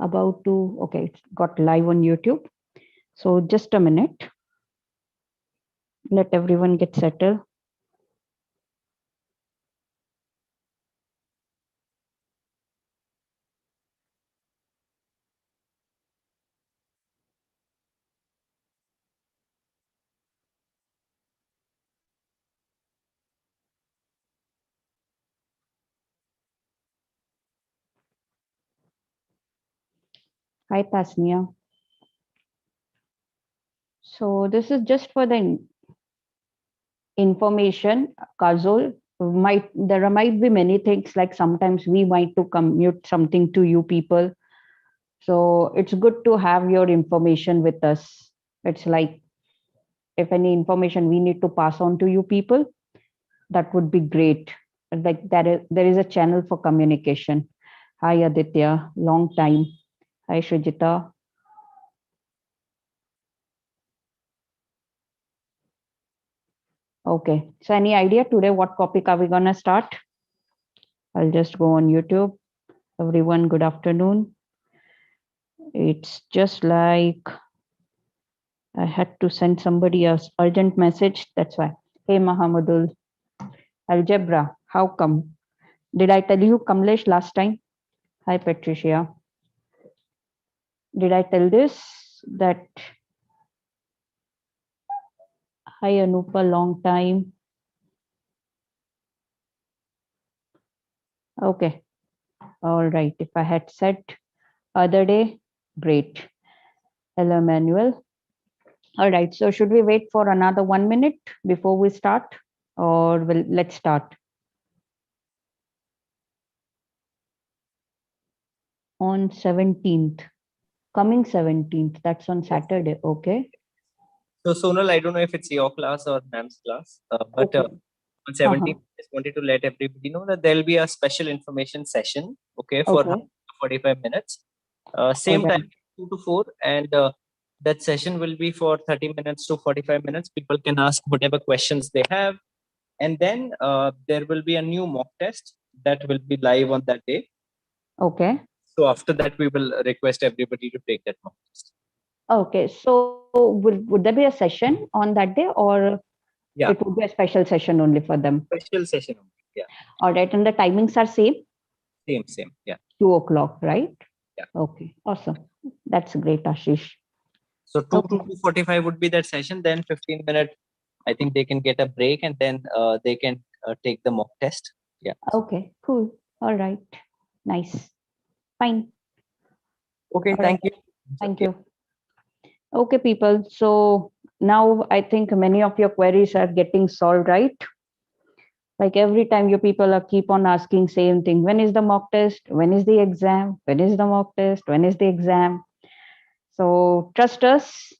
about to, okay, it got live on YouTube. So just a minute. Let everyone get settled. Hi, Tasnia. So this is just for the information. Kazol, there might be many things, like sometimes we might to commute something to you people. So it's good to have your information with us. It's like if any information we need to pass on to you people, that would be great. Like there is a channel for communication. Hi Aditya, long time. Hi Shujita. Okay, so any idea today what topic are we gonna start? I'll just go on YouTube. Everyone, good afternoon. It's just like I had to send somebody a urgent message. That's why. Hey Mahamadul, algebra. How come? Did I tell you Kamlesh last time? Hi Patricia. Did I tell this that? Hi Anupa, long time. Okay. All right. If I had said other day, great. Hello, Manuel. All right. So should we wait for another 1 minute before we start, or let's start on 17th? Coming 17th. That's on Saturday. Okay. So Sonal, I don't know if it's your class or ma'am's class, but Okay. on 17th, I just wanted to let everybody know that there'll be a special information session, okay, for Okay. 45 minutes. Same Alright. time, 2 to 4, and that session will be for 30 minutes to 45 minutes. People can ask whatever questions they have, and then there will be a new mock test that will be live on that day. Okay. So after that, we will request everybody to take that mock test. Okay. So would there be a session on that day, or Yeah, it would be a special session only for them? special session. Yeah, All right. And the timings are same? same. Yeah. 2 o'clock, right? Yeah. Okay. Awesome. That's great, Ashish. So 2 Okay. to 2:45 would be that session. Then 15 minutes, I think they can get a break, and then they can take the mock test. Yeah. Okay. Cool. All right. Nice. Fine. Okay. All Thank right. you. Thank you. Okay, people. So now I think many of your queries are getting solved, right? Like every time you people are keep on asking same thing. When is the mock test? When is the exam? When is the mock test? When is the exam? So trust us.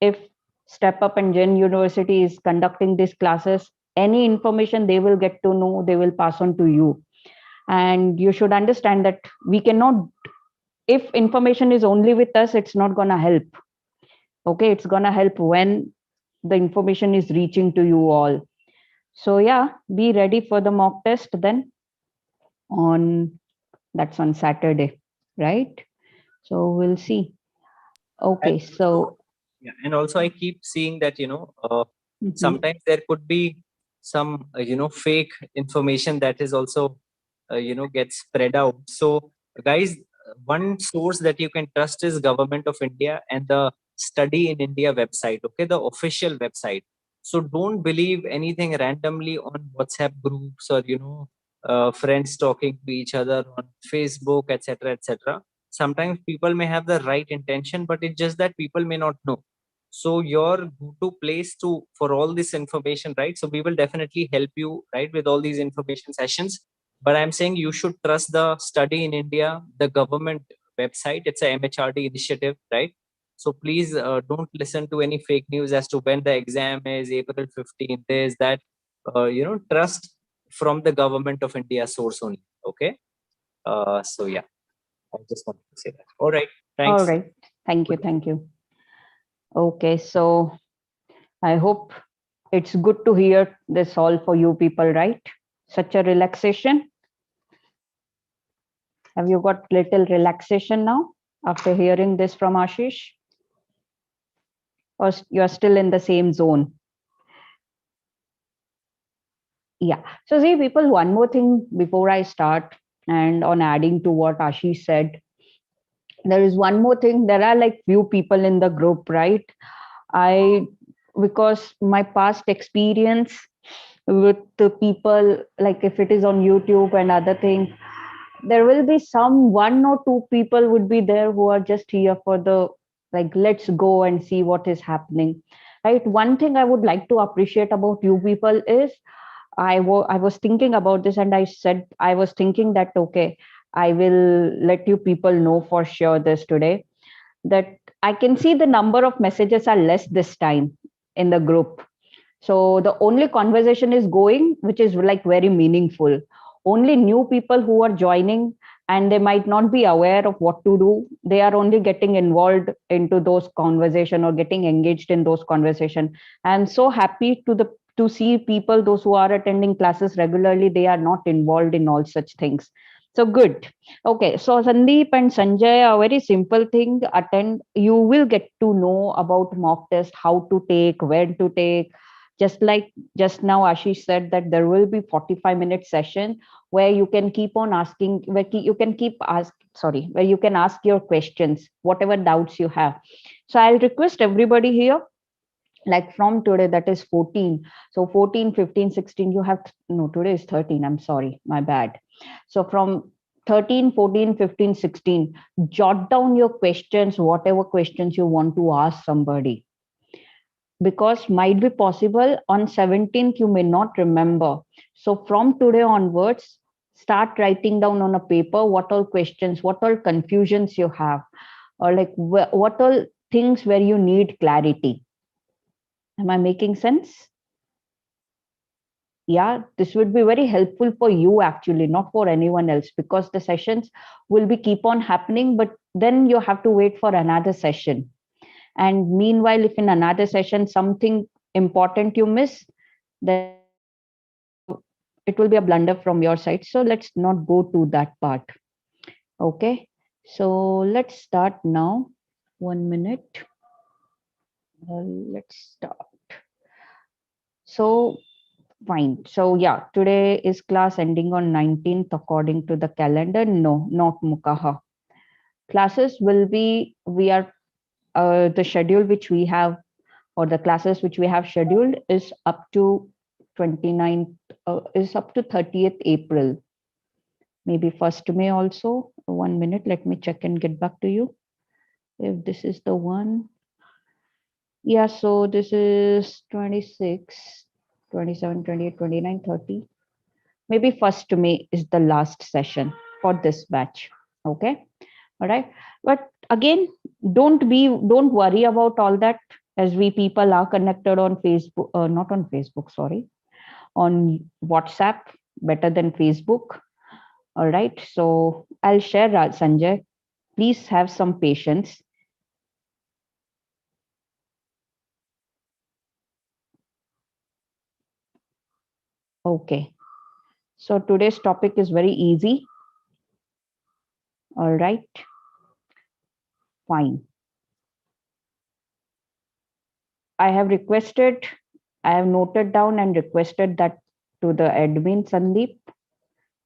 If Step Up and Gen University is conducting these classes, any information they will get to know, they will pass on to you. And you should understand that we cannot, if information is only with us, it's not going to help. Okay, it's going to help when the information is reaching to you all. So yeah, be ready for the mock test then that's on Saturday, right? So we'll see. Okay, And so also, yeah, and also I keep seeing that sometimes there could be some fake information that is also gets spread out. So guys, one source that you can trust is Government of India and the Study in India website, okay, the official website. So don't believe anything randomly on WhatsApp groups or friends talking to each other on Facebook, etc., etc. Sometimes people may have the right intention, but it's just that people may not know. So your go-to place to for all this information, right? So we will definitely help you, right, with all these information sessions. But I'm saying you should trust the Study in India, the government website. It's a MHRD initiative, right? So please don't listen to any fake news as to when the exam is, April 15th, is that. Trust from the Government of India source only. Okay. So yeah, I just wanted to say that. All right. Thanks. all right. Thank you. Thank you. Okay, so I hope it's good to hear this all for you people, right? Such a relaxation. Have you got little relaxation now? after hearing this from Ashish? Or you're still in the same zone? Yeah. So see, people, one more thing before I start, and on adding to what Ashish said, there is one more thing. There are like few people in the group, right? I, because my past experience with the people, like if it is on YouTube and other thing, there will be some one or two people would be there who are just here for the, like, let's go and see what is happening, right? One thing I would like to appreciate about you people is I was thinking about this, and I said I was thinking that okay, I will let you people know for sure this today, that I can see the number of messages are less this time in the group. So the only conversation is going, which is like very meaningful. Only new people who are joining and they might not be aware of what to do. They are only getting involved into those conversation or getting engaged in those conversation. I'm so happy to see people, those who are attending classes regularly, they are not involved in all such things. So good. Okay, so Sandeep and Sanjay, a very simple thing. Attend. You will get to know about mock test, how to take, when to take, just like just now Ashish said that there will be 45-minute session where you can keep on asking, where you can keep ask sorry, where you can ask your questions, whatever doubts you have. So I'll request everybody here, like from today, that is 14, so 14, 15, 16, you have, no, today is 13, I'm sorry, my bad. So from 13, 14, 15, 16, jot down your questions, whatever questions you want to ask somebody, because might be possible on 17th you may not remember. So from today onwards, start writing down on a paper what all questions, what all confusions you have, or like what all things where you need clarity. Am I making sense? Yeah, this would be very helpful for you actually, not for anyone else, because the sessions will be keep on happening, but then you have to wait for another session. And meanwhile, if in another session something important you miss, then it will be a blunder from your side. So let's not go to that part. Okay. So let's start now. 1 minute. Let's start. So fine. So yeah, today is class ending on 19th according to the calendar. No, not Mukaha. Classes will be, we are, the schedule which we have, or the classes which we have scheduled is up to 29th, is up to 30th April. Maybe 1st May also. 1 minute, let me check and get back to you. If this is the one. Yeah, so this is 26, 27, 28, 29, 30. Maybe 1st May is the last session for this batch. Okay. All right. But again, don't worry about all that, as we people are connected on Facebook, not on Facebook, sorry, on WhatsApp, better than Facebook. All right. So I'll share, Sanjay. Please have some patience. Okay. So today's topic is very easy. All right. Fine. I have requested, I have noted down and requested that to the admin, Sandeep.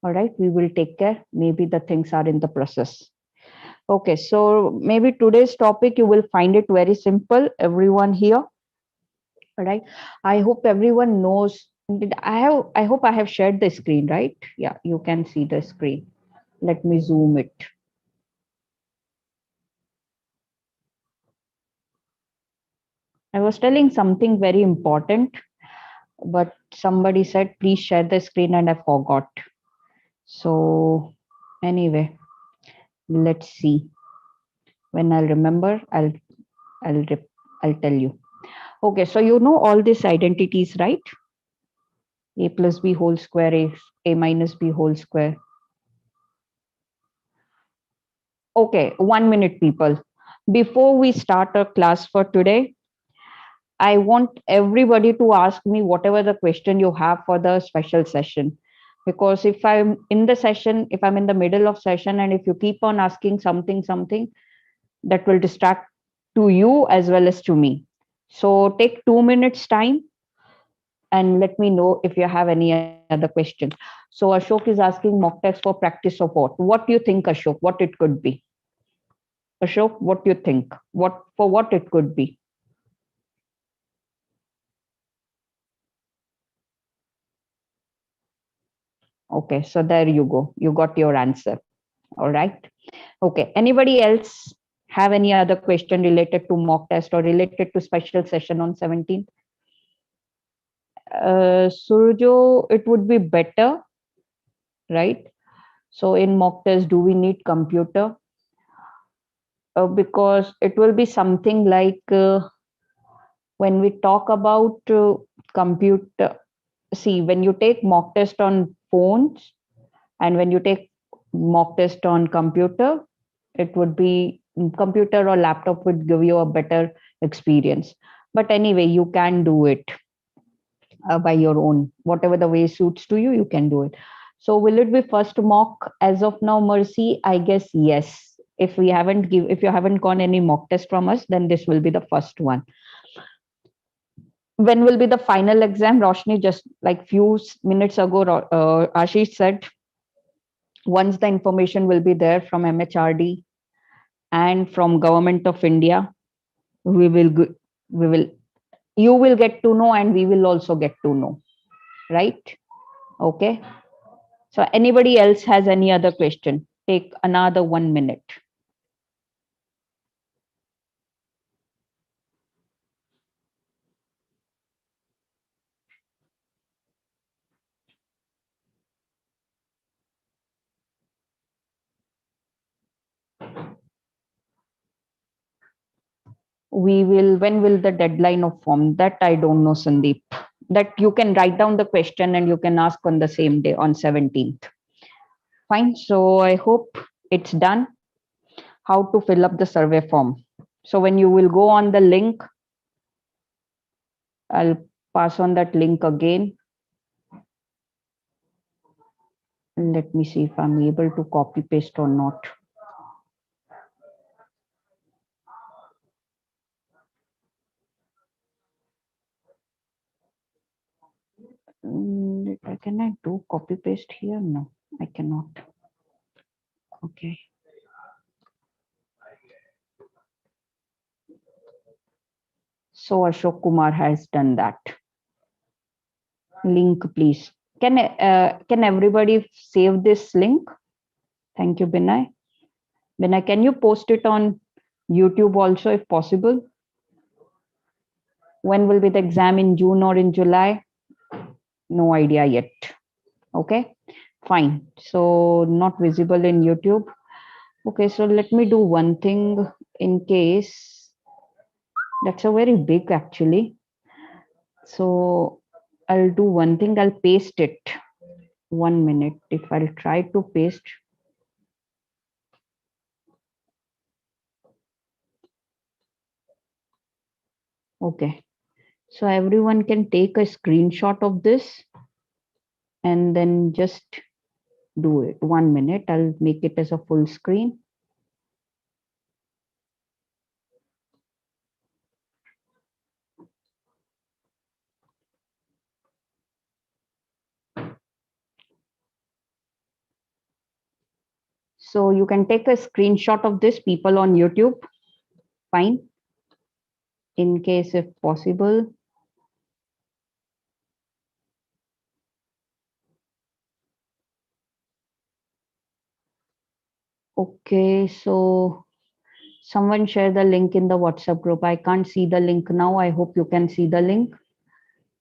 All right. We will take care. Maybe the things are in the process. Okay. So maybe today's topic, you will find it very simple. Everyone here. All right. I hope everyone knows. I hope I have shared the screen, right? Yeah, you can see the screen. Let me zoom it. I was telling something very important, but somebody said, please share the screen, and I forgot. So anyway, let's see. When I'll remember, I'll I'll tell you. Okay, so you know all these identities, right? A plus b whole square, a minus b whole square. Okay, 1 minute, people. Before we start our class for today, I want everybody to ask me whatever the question you have for the special session. Because if I'm in the session, if I'm in the middle of session, and if you keep on asking something, that will distract to you as well as to me. So take 2 minutes time and let me know if you have any other question. So Ashok is asking mock test for practice of what? What do you think, Ashok? What it could be? Ashok, what do you think? What it could be? Okay, so there you go. You got your answer. All right. Okay. Anybody else have any other question related to mock test or related to special session on 17th? Surjo, it would be better, right? So in mock test, do we need computer? Because it will be something like when we talk about computer, see, when you take mock test on phones and when you take mock test on computer, it would be computer or laptop would give you a better experience. But anyway, you can do it by your own, whatever the way suits to you, you can do it. So will it be first mock as of now, Mercy? I guess yes. If you haven't gone any mock test from us, then this will be the first one. When will be the final exam? Roshni, just like few minutes ago, Ashish said, once the information will be there from MHRD and from Government of India, we will you will get to know and we will also get to know, right? Okay. So anybody else has any other question? Take another 1 minute. When will the deadline of form? That I don't know, Sandeep. That you can write down the question and you can ask on the same day on 17th. Fine. So I hope it's done. How to fill up the survey form. So when you will go on the link, I'll pass on that link again. Let me see if I'm able to copy paste or not. Can I do copy paste here? No, I cannot. Okay. So Ashok Kumar has done that. Link, please. Can everybody save this link? Thank you, Binay. Binay, can you post it on YouTube also if possible? When will be the exam, in June or in July? No idea yet. Okay, fine. So not visible in YouTube. Okay, so let me do one thing in case. That's a very big actually. So I'll do one thing. I'll paste it. 1 minute. If I'll try to paste. Okay. So everyone can take a screenshot of this and then just do it. 1 minute. I'll make it as a full screen. So you can take a screenshot of this, people on YouTube. Fine. In case if possible. Okay, so someone share the link in the WhatsApp group. I can't see the link now. I hope you can see the link.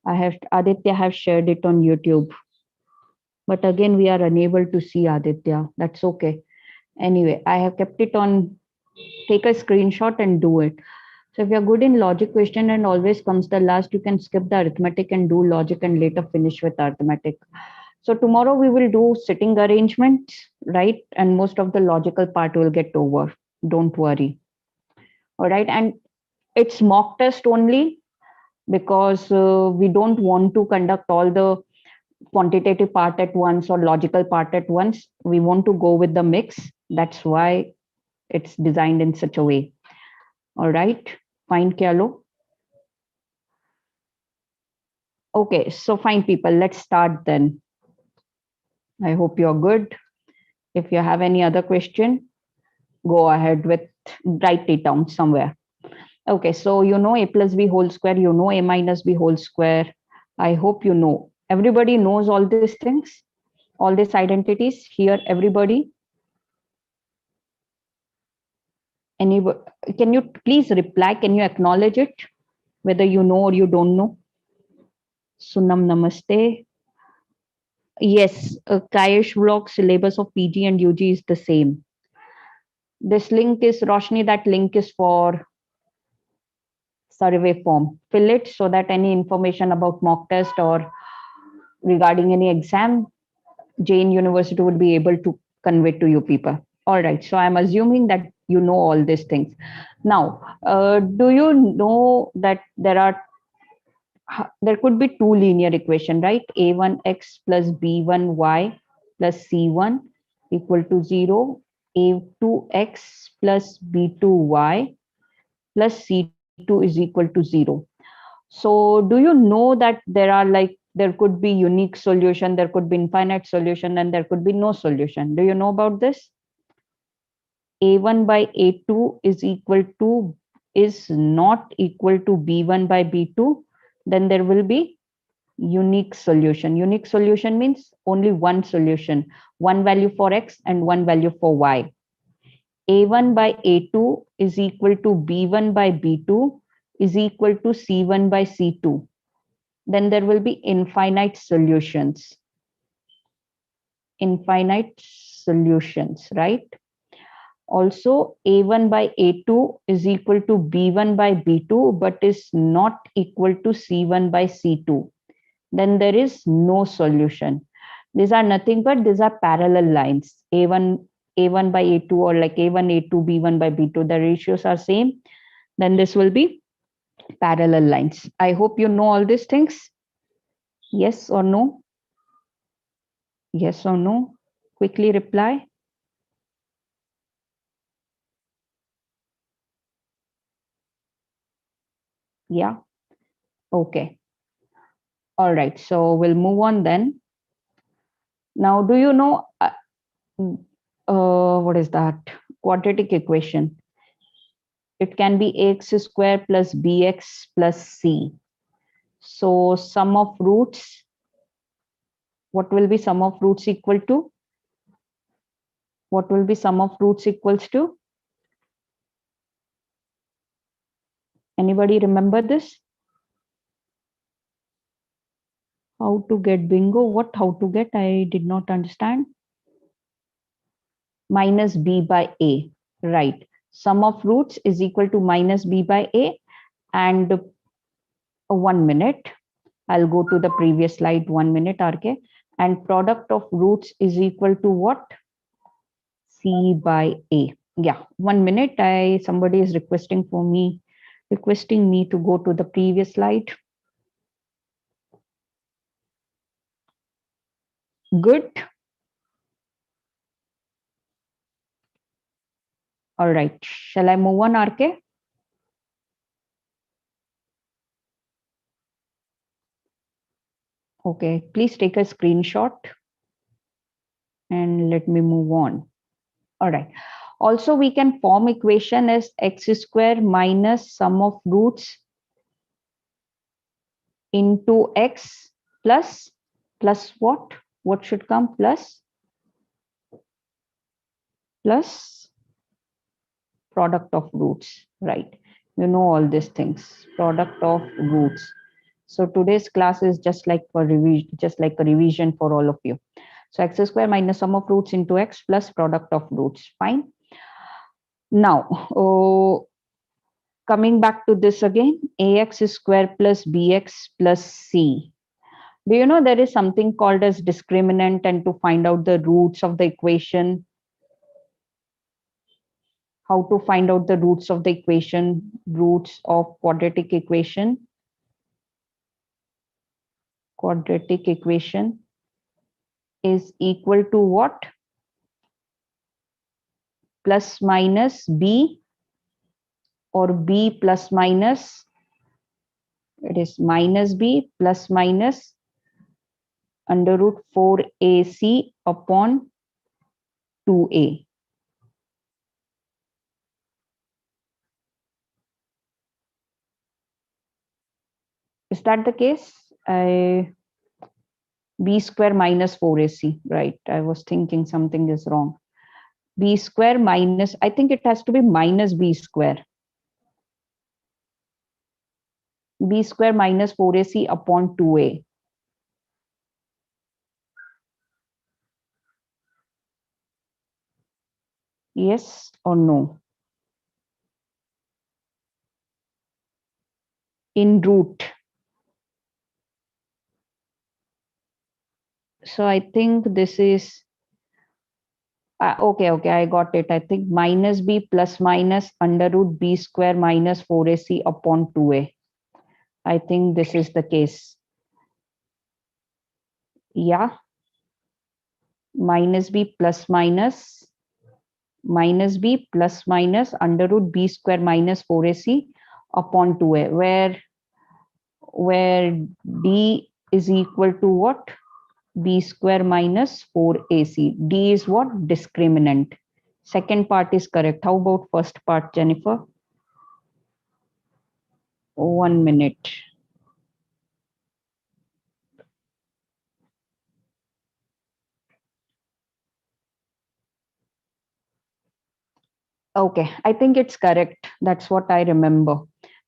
Aditya have shared it on YouTube. But again, we are unable to see Aditya. That's okay. Anyway, I have kept it on. Take a screenshot and do it. So if you're good in logic question and always comes the last, you can skip the arithmetic and do logic and later finish with arithmetic. So tomorrow we will do sitting arrangements, right? And most of the logical part will get over. Don't worry. All right. And it's mock test only because we don't want to conduct all the quantitative part at once or logical part at once. We want to go with the mix. That's why it's designed in such a way. All right, fine, Kyalo. Okay, so fine, people, let's start then. I hope you're good. If you have any other question, go ahead with, write it down somewhere. Okay, so you know a plus b whole square, you know a minus b whole square. I hope you know. Everybody knows all these things, all these identities here, everybody. Anybody, can you please reply? Can you acknowledge it? Whether you know or you don't know. Sunam, namaste. Yes, Kayesh vlog syllabus of PG and UG is the same. This link is, Roshni, that link is for survey form. Fill it so that any information about mock test or regarding any exam, Jain University would be able to convey to you people. All right, so I'm assuming that you know all these things. Now, do you know that there could be two linear equation, right? A1x plus b1y plus c1 equal to 0. A2x plus b2y plus c2 is equal to 0. So do you know that there are like, there could be unique solution, there could be infinite solution, and there could be no solution? Do you know about this? A1 by A2 is not equal to B1 by B2, then there will be unique solution. Unique solution means only one solution, one value for x and one value for y. A1 by A2 is equal to B1 by B2 is equal to C1 by C2. Then there will be infinite solutions. Infinite solutions, right? Also, A1 by A2 is equal to B1 by B2, but is not equal to C1 by C2. Then there is no solution. These are nothing but these are parallel lines. A1 by A2, or like A1, A2, B1 by B2, the ratios are same. Then this will be parallel lines. I hope you know all these things. Yes or no? Yes or no? Quickly reply. Yeah. Okay. All right. So we'll move on then. Now, do you know what is that? Quadratic equation. It can be ax square plus bx plus c. So sum of roots, what will be sum of roots equal to? What will be sum of roots equals to? Anybody remember this? How to get bingo? What how to get? I did not understand. Minus b by a, right? Sum of roots is equal to minus b by a, and 1 minute. I'll go to the previous slide, 1 minute, RK. And product of roots is equal to what? C by A. Yeah, 1 minute. Somebody is requesting me to go to the previous slide. Good. All right. Shall I move on, RK? Okay, please take a screenshot and let me move on. All right. Also, we can form equation as x square minus sum of roots into x plus what? What should come? Plus product of roots, right? You know all these things. Product of roots. So today's class is just like for revision, just like a revision for all of you. So x square minus sum of roots into x plus product of roots. Fine. Now, coming back to this again, ax square plus bx plus c. Do you know there is something called as discriminant, and to find out the roots of the equation, how to find out the roots of the equation, roots of quadratic equation? Quadratic equation is equal to what? plus minus b, or b plus minus, it is minus b plus minus under root 4ac upon 2a. Is that the case? B square minus 4ac, right? I was thinking something is wrong. B square minus, I think it has to be minus b square. B square minus 4ac upon 2a. Yes or no? In root. So I think this is, okay, I got it. I think minus b plus minus under root b square minus 4ac upon 2a. I think this is the case. Yeah. Minus b plus minus under root b square minus 4ac upon 2a, where d is equal to what? B square minus 4ac. D is what? Discriminant. Second part is correct. How about first part, Jennifer? 1 minute. Okay, I think it's correct. That's what I remember.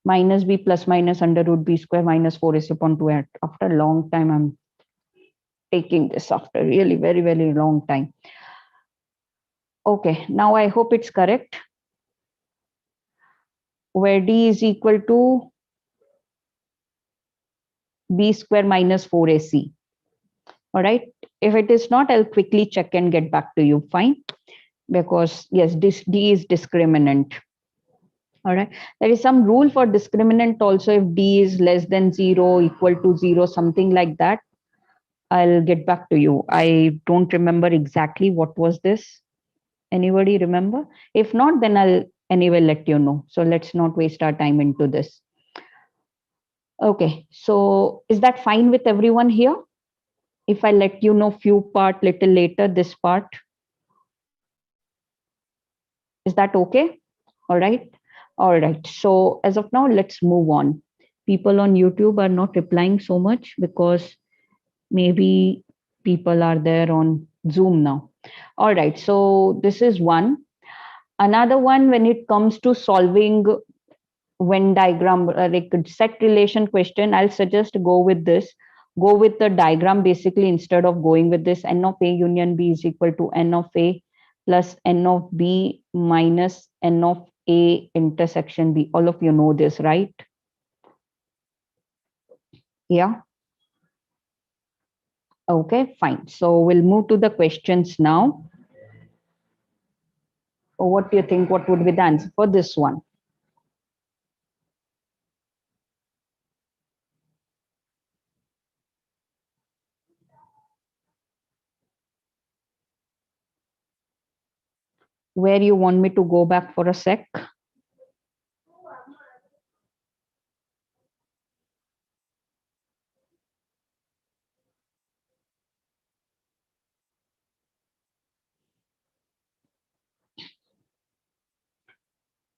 Minus b plus minus under root b square minus 4ac upon 2. After a long time, I'm taking this after really very, very long time. Okay, now I hope it's correct. Where d is equal to b square minus 4ac. All right. If it is not, I'll quickly check and get back to you. Fine. Because yes, this d is discriminant. All right. There is some rule for discriminant also. If d is less than 0, equal to 0, something like that, I'll get back to you. I don't remember exactly what was this. Anybody remember? If not, then I'll anyway let you know. So let's not waste our time into this. Okay. So is that fine with everyone here? If I let you know few part little later, this part. Is that okay? All right. All right. So as of now, let's move on. People on YouTube are not replying so much because maybe people are there on Zoom now. All right. So this is one. Another one, when it comes to solving Venn diagram, like set relation question, I'll suggest go with this. Go with the diagram basically instead of going with this n of A union B is equal to n of A plus n of B minus n of A intersection B. All of you know this, right? Yeah. Okay, fine. So we'll move to the questions now. What do you think? What would be the answer for this one? Where you want me to go back for a sec?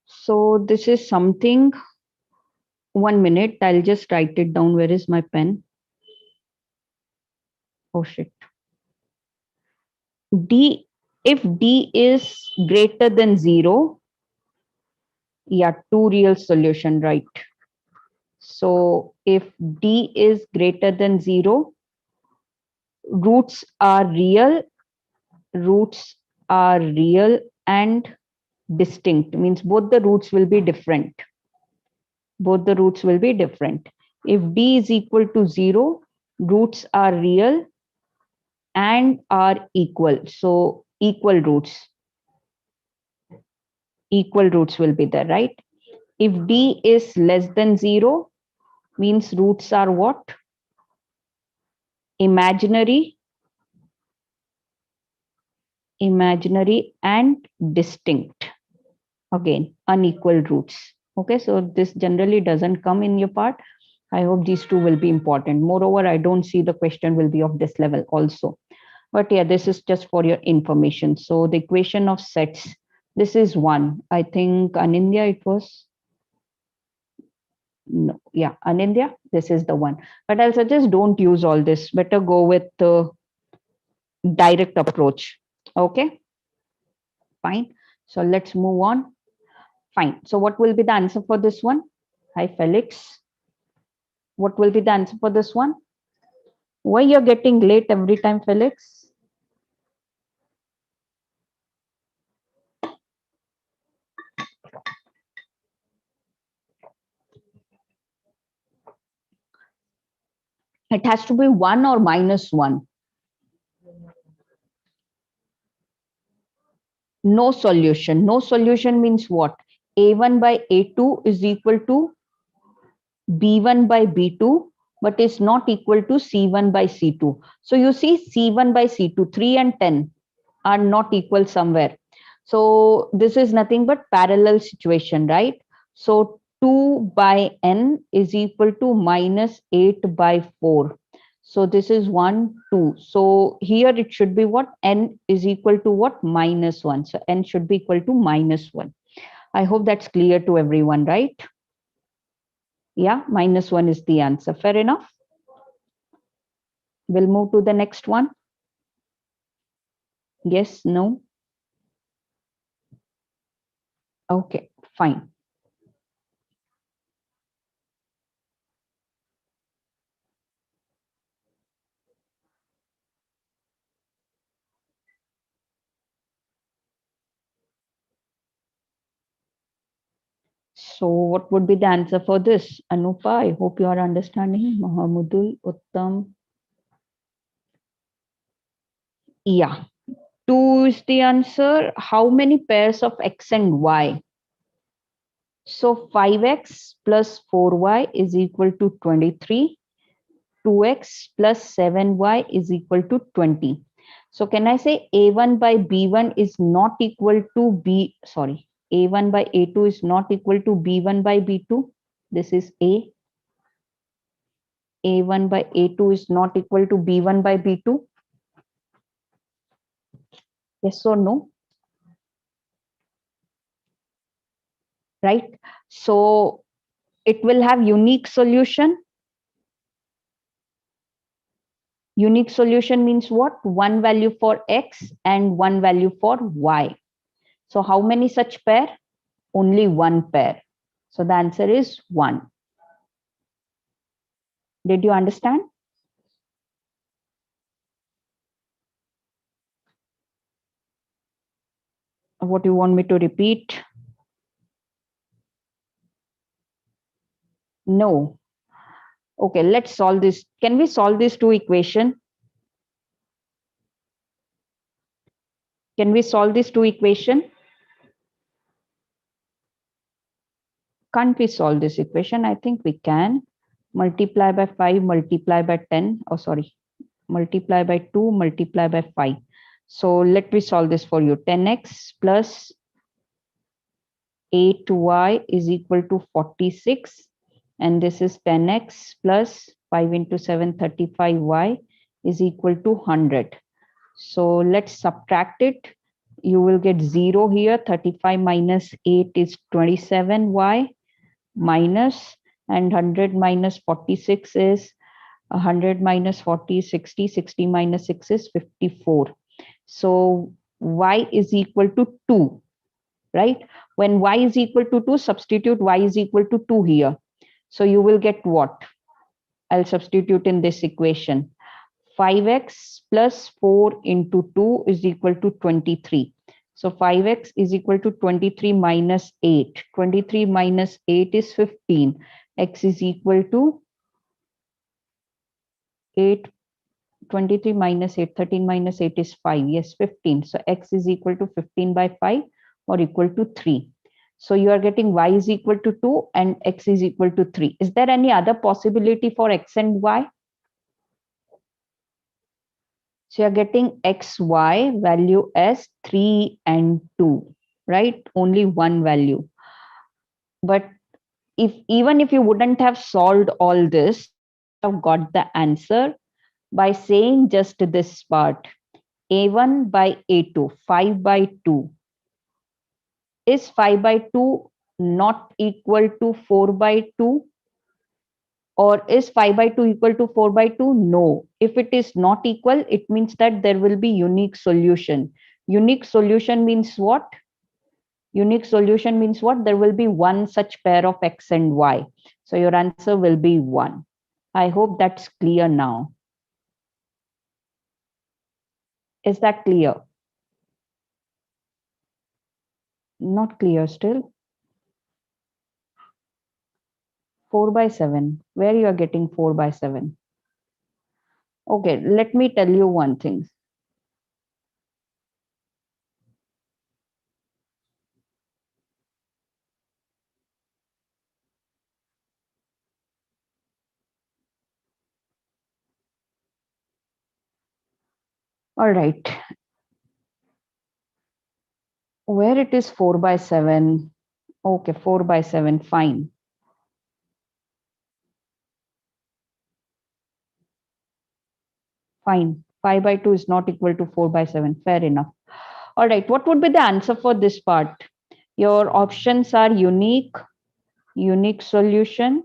So this is something, 1 minute, I'll just write it down. Where is my pen? Oh shit. D, if D is greater than 0, yeah, two real solution, right? So if D is greater than 0, roots are real, and distinct, means both the roots will be different. Both the roots will be different. If D is equal to 0, roots are real and are equal. So equal roots will be there, right? If D is less than 0, means roots are what? Imaginary imaginary and distinct. Again, unequal roots. Okay, so this generally doesn't come in your part. I hope these two will be important. Moreover, I don't see the question will be of this level also. But yeah, this is just for your information. So the equation of sets, this is one. I think Anindya, it was, no, yeah, Anindya, this is the one. But I'll suggest don't use all this. Better go with the direct approach. Okay, fine. So let's move on. Fine. So what will be the answer for this one? Hi, Felix. What will be the answer for this one? Why you're getting late every time, Felix? It has to be 1 or minus 1. No solution. No solution means what? A1 by A2 is equal to B1 by B2, but is not equal to C1 by C2. So you see C1 by C2, 3 and 10 are not equal somewhere. So this is nothing but parallel situation, right? So 2 by n is equal to minus 8 by 4. So this is 1, 2. So here it should be what? N is equal to what? Minus 1. So n should be equal to minus 1. I hope that's clear to everyone, right? Yeah, minus 1 is the answer. Fair enough. We'll move to the next one. Yes, no. Okay, fine. So what would be the answer for this? Anupa, I hope you are understanding. Mahamudul, Uttam. Yeah, 2 is the answer. How many pairs of x and y? So 5x plus 4y is equal to 23. 2x plus 7y is equal to 20. So can I say A1 by B1 is not equal to A1 by A2 is not equal to B1 by B2? This is A. A1 by A2 is not equal to B1 by B2? Yes or no? Right? So it will have unique solution. Unique solution means what? One value for X and one value for Y. So how many such pair? Only one pair. So the answer is 1. Did you understand? What you want me to repeat? No. Okay, let's solve this. Can we solve these two equation? Can we solve these two equation? Can't we solve this equation? I think we can. Multiply by 5, multiply by 10. Oh, sorry. Multiply by 2, multiply by 5. So let me solve this for you. 10x plus 8y is equal to 46. And this is 10x plus 5 into 7, 35y is equal to 100. So let's subtract it. You will get 0 here. 35 minus 8 is 27y minus, and 100 minus 46 is 100 minus 40 is 60. 60 minus 6 is 54. So y is equal to 2, right? When y is equal to 2, substitute y is equal to 2 here. So you will get what? I'll substitute in this equation. 5x plus 4 into 2 is equal to 23. So 5x is equal to 23 minus 8. 23 minus 8 is 15. X is equal to 8. 23 minus 8. 13 minus 8 is 5. Yes, 15. So x is equal to 15 by 5 or equal to 3. So you are getting y is equal to 2 and x is equal to 3. Is there any other possibility for x and y? So you're getting xy value as 3 and 2, right? Only one value. But even if you wouldn't have solved all this, you have got the answer by saying just this part. A1 by A2, 5 by 2. Is 5 by 2 not equal to 4 by 2? Or is 5 by 2 equal to 4 by 2? No. If it is not equal, it means that there will be unique solution. Unique solution means what? Unique solution means what? There will be one such pair of x and y. So your answer will be 1. I hope that's clear now. Is that clear? Not clear still. 4 by 7. Where you are getting 4 by 7? Okay, let me tell you one thing. All right. Where it is 4 by 7. Okay, 4 by 7, fine. Fine. 5 by 2 is not equal to 4 by 7. Fair enough. All right. What would be the answer for this part? Your options are unique, unique solution,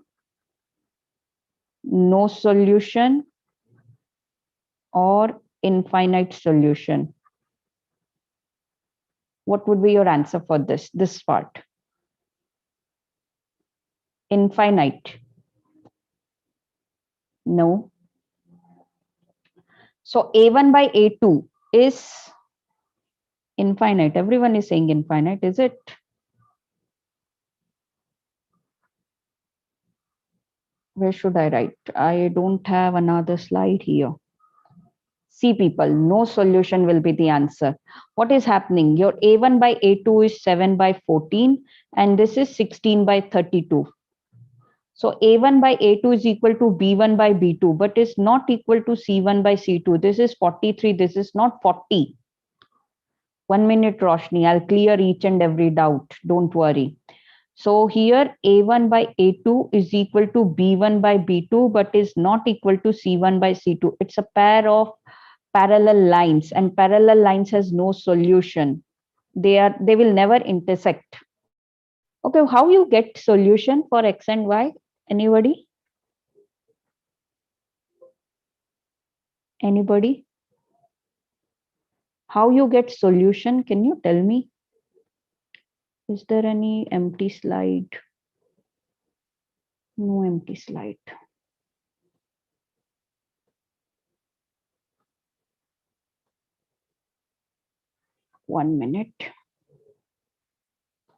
no solution, or infinite solution. What would be your answer for this part? Infinite. No. So A1 by A2 is infinite. Everyone is saying infinite, is it? Where should I write? I don't have another slide here. See, people, no solution will be the answer. What is happening? Your A1 by A2 is 7 by 14, and this is 16 by 32. So A1 by A2 is equal to B1 by B2, but is not equal to C1 by C2. This is 43. This is not 40. 1 minute, Roshni. I'll clear each and every doubt. Don't worry. So here A1 by A2 is equal to B1 by B2, but is not equal to C1 by C2. It's a pair of parallel lines, and parallel lines has no solution. They will never intersect. Okay, how you get solution for x and y? Anybody? Anybody? How you get solution? Can you tell me? Is there any empty slide? No empty slide. One minute.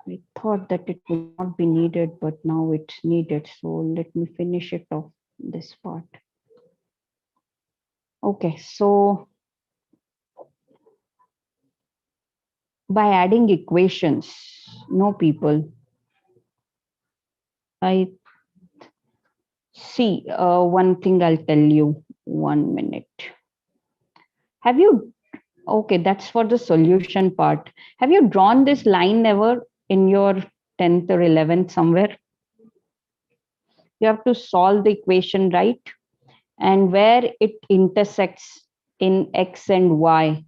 I thought that it would not be needed, but now it's needed. So let me finish it off this part. Okay, so by adding equations, no people. I see one thing I'll tell you. 1 minute. Have you, okay, that's for the solution part. Have you drawn this line ever in your 10th or 11th somewhere? You have to solve the equation, right? And where it intersects in x and y,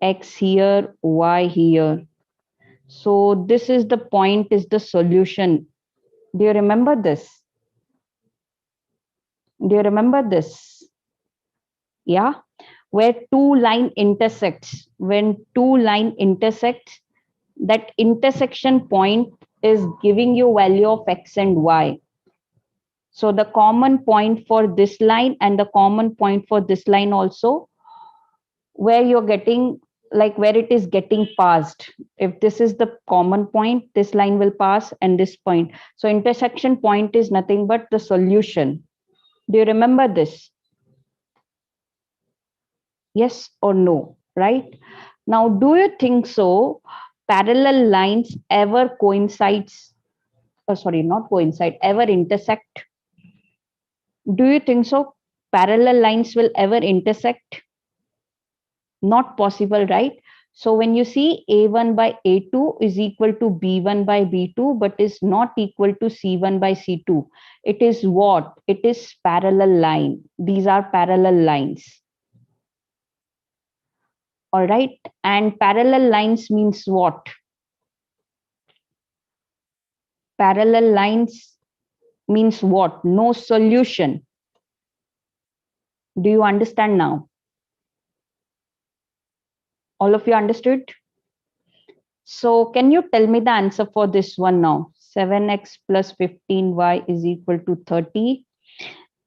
x here, y here. So this is the point, is the solution. Do you remember this? Do you remember this? Yeah, where two line intersects. When two line intersects, that intersection point is giving you value of x and y. So the common point for this line and the common point for this line also, where you're getting, like where it is getting passed. If this is the common point, this line will pass and this point. So intersection point is nothing but the solution. Do you remember this? Yes or no, right? Now, do you think so? Parallel lines ever coincides? Sorry, not coincide, ever intersect? Do you think so? Parallel lines will ever intersect? Not possible, right? So when you see A1 by A2 is equal to B1 by B2, but is not equal to C1 by C2. It is what? It is parallel line. These are parallel lines. All right. And parallel lines means what? Parallel lines means what? No solution. Do you understand now? All of you understood? So can you tell me the answer for this one now? 7x plus 15y is equal to 30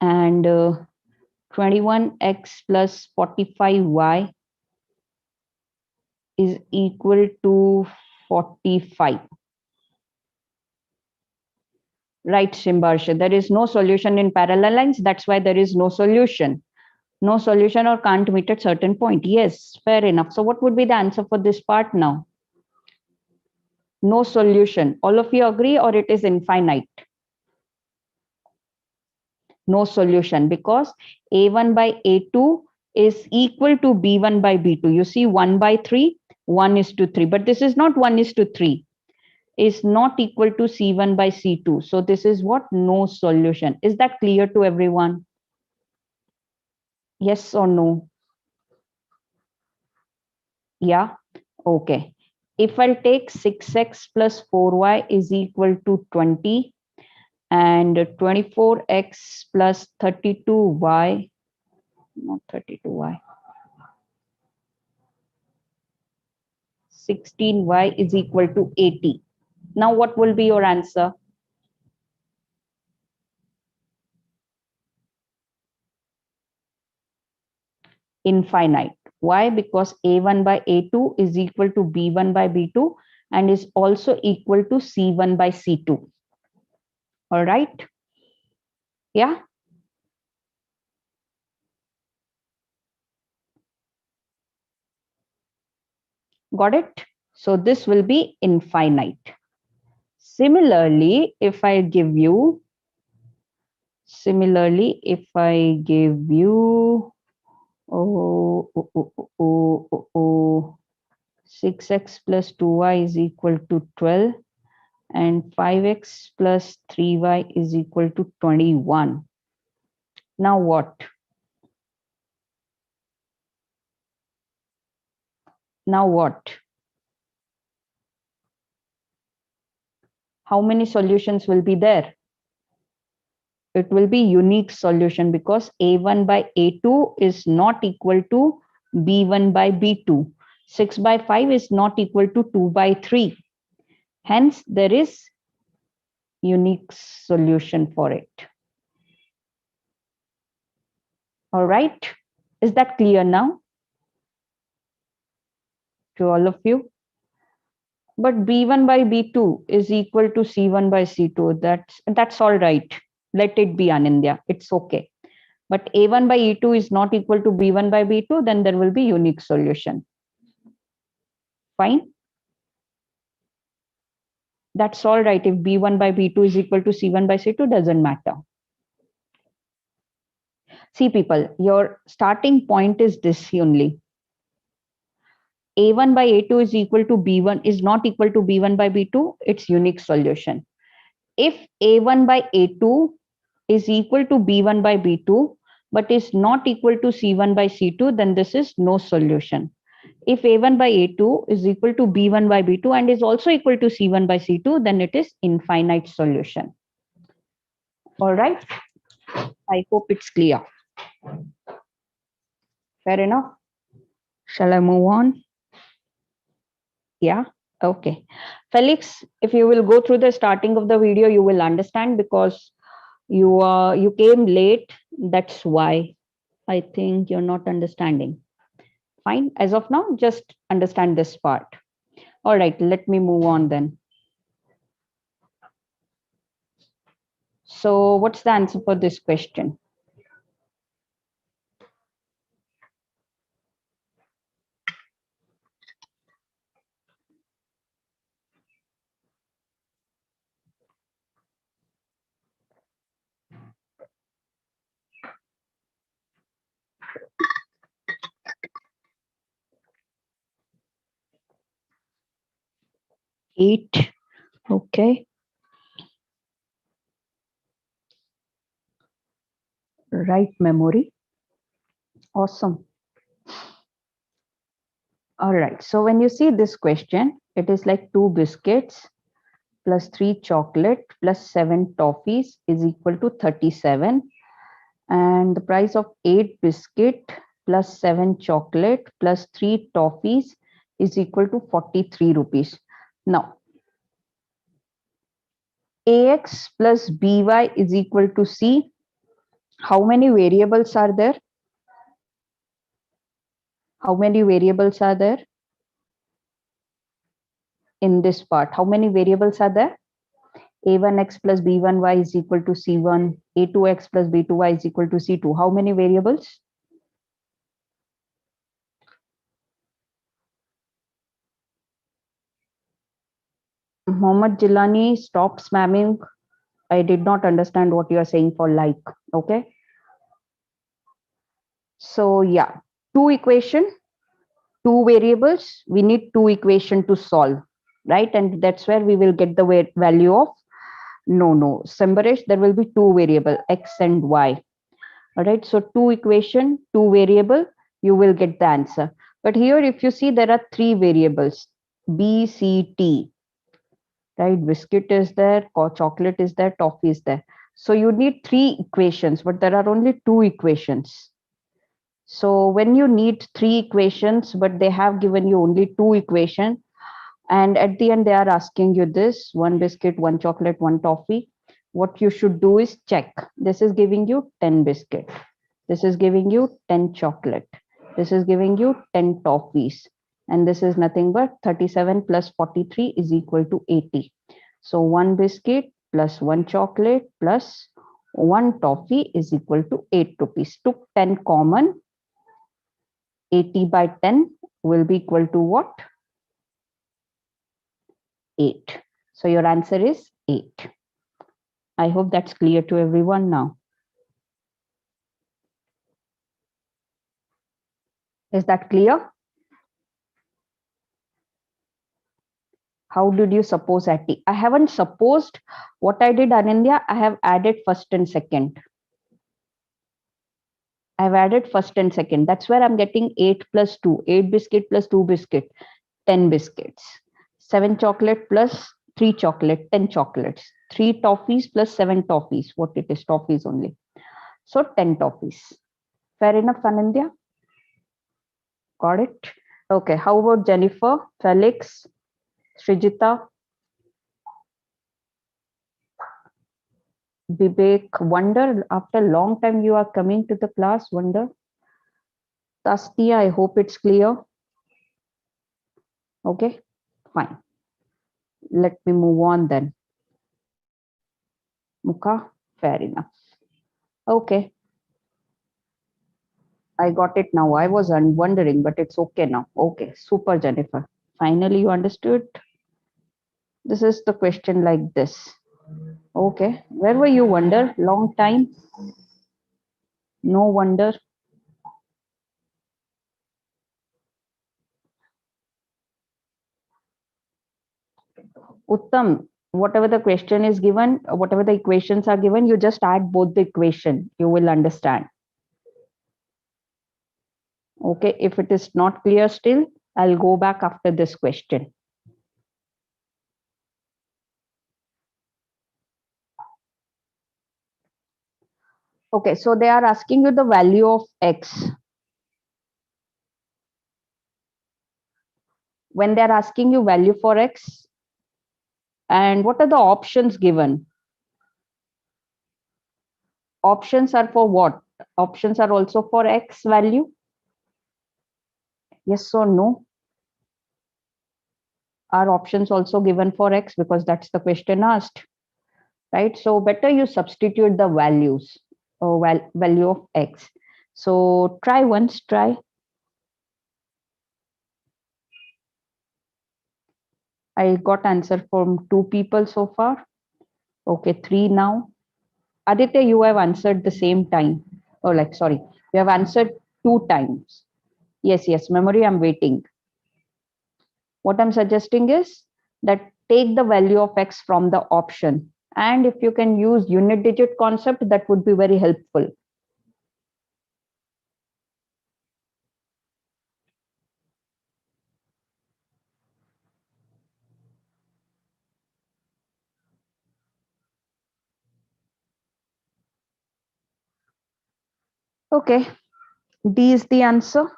and 21x plus 45y is equal to 45. Right, Shimbarsha. There is no solution in parallel lines. That's why there is no solution. No solution or can't meet at certain point. Yes, fair enough. So what would be the answer for this part now? No solution. All of you agree or it is infinite? No solution because A1 by A2 is equal to B1 by B2. You see 1 by 3, 1 is to 3. But this is not 1 is to 3. Is not equal to C1 by C2. So this is what? No solution. Is that clear to everyone? Yes or no? Yeah? Okay. If I'll take 6x plus 4y is equal to 20 and 24x plus 32y, not 32y, 16y is equal to 80. Now what will be your answer? Infinite. Why? Because A1 by A2 is equal to B1 by B2 and is also equal to C1 by C2. All right. Yeah. Got it? So this will be infinite. Similarly, if I give you, oh, 6x plus 2y is equal to 12 and 5x plus 3y is equal to 21. Now what? Now what? How many solutions will be there? It will be unique solution because A1 by A2 is not equal to B1 by B2. 6 by 5 is not equal to 2 by 3. Hence, there is unique solution for it. All right. Is that clear now to all of you? But B1 by B2 is equal to C1 by C2. That's all right. Let it be, Anindya. It's okay. But A1 by E2 is not equal to B1 by B2, then there will be unique solution. Fine. That's all right. If B1 by B2 is equal to C1 by C2, doesn't matter. See, people, your starting point is this only. A1 by A2 is equal to B1 is not equal to B1 by B2, it's unique solution. If A1 by A2 is equal to B1 by B2, but is not equal to C1 by C2, then this is no solution. If A1 by A2 is equal to B1 by B2 and is also equal to C1 by C2, then it is infinite solution. All right. I hope it's clear. Fair enough. Shall I move on? Yeah. Okay. Felix, if you will go through the starting of the video, you will understand because you came late. That's why I think you're not understanding. Fine. As of now, just understand this part. All right. Let me move on then. So what's the answer for this question? 8. Okay. Right memory. Awesome. All right. So when you see this question, it is like 2 biscuits plus 3 chocolate plus 7 toffees is equal to 37. And the price of 8 biscuit plus 7 chocolate plus 3 toffees is equal to 43 rupees. Now, AX plus BY is equal to C. How many variables are there? How many variables are there in this part? How many variables are there? A1x plus B1y is equal to C1. A2x plus B2y is equal to C2. How many variables? Mohammed Jilani, stop spamming. I did not understand what you are saying for like. Okay. So yeah, 2 equation, 2 variables. We need 2 equation to solve, right? And that's where we will get the value of no. Sambaresh, there will be 2 variable x and y. All right. So 2 equation, 2 variable, you will get the answer. But here, if you see, there are 3 variables, B, C, T. Right, biscuit is there, chocolate is there, toffee is there. So you need 3 equations, but there are only 2 equations. So when you need 3 equations, but they have given you only 2 equations, and at the end they are asking you this: 1 biscuit, 1 chocolate, 1 toffee. What you should do is check. This is giving you 10 biscuit. This is giving you 10 chocolate. This is giving you 10 toffees. And this is nothing but 37 plus 43 is equal to 80. So 1 biscuit plus 1 chocolate plus 1 toffee is equal to 8 rupees. Took 10 common. 80 by 10 will be equal to what? 8. So your answer is 8. I hope that's clear to everyone now. Is that clear? How did you suppose at T? I haven't supposed. What I did, Anindya, I have added first and second. I've added first and second. That's where I'm getting 8 plus 2. 8 biscuit plus 2 biscuit. 10 biscuits. 7 chocolate plus 3 chocolate. 10 chocolates. 3 toffees plus 7 toffees. What it is, toffees only. So 10 toffees. Fair enough, Anindya? Got it? Okay. How about Jennifer, Felix, Srijita, Vivek? Wonder, after a long time you are coming to the class. Wonder. Tastia, I hope it's clear. Okay, fine. Let me move on then. Mukha, fair enough. Okay. I got it now. I was wondering, but it's okay now. Okay, super, Jennifer. Finally, you understood. This is the question like this. Okay, where were you, Wonder? Long time? No wonder. Uttam, whatever the question is given, whatever the equations are given, you just add both the equation. You will understand. Okay, if it is not clear still, I'll go back after this question. Okay, so they are asking you the value of x. When they're asking you value for x, and what are the options given? Options are for what? Options are also for x value? Yes or no? Are options also given for x? Because that's the question asked, right? So better you substitute the values or value of x. So try once, try. I got answer from 2 people so far. Okay, 3 now. Aditya, you have answered the same time. Oh, like, sorry, you have answered 2 times. Yes, memory, I'm waiting. What I'm suggesting is that take the value of x from the option. And if you can use unit digit concept, that would be very helpful. Okay, D is the answer,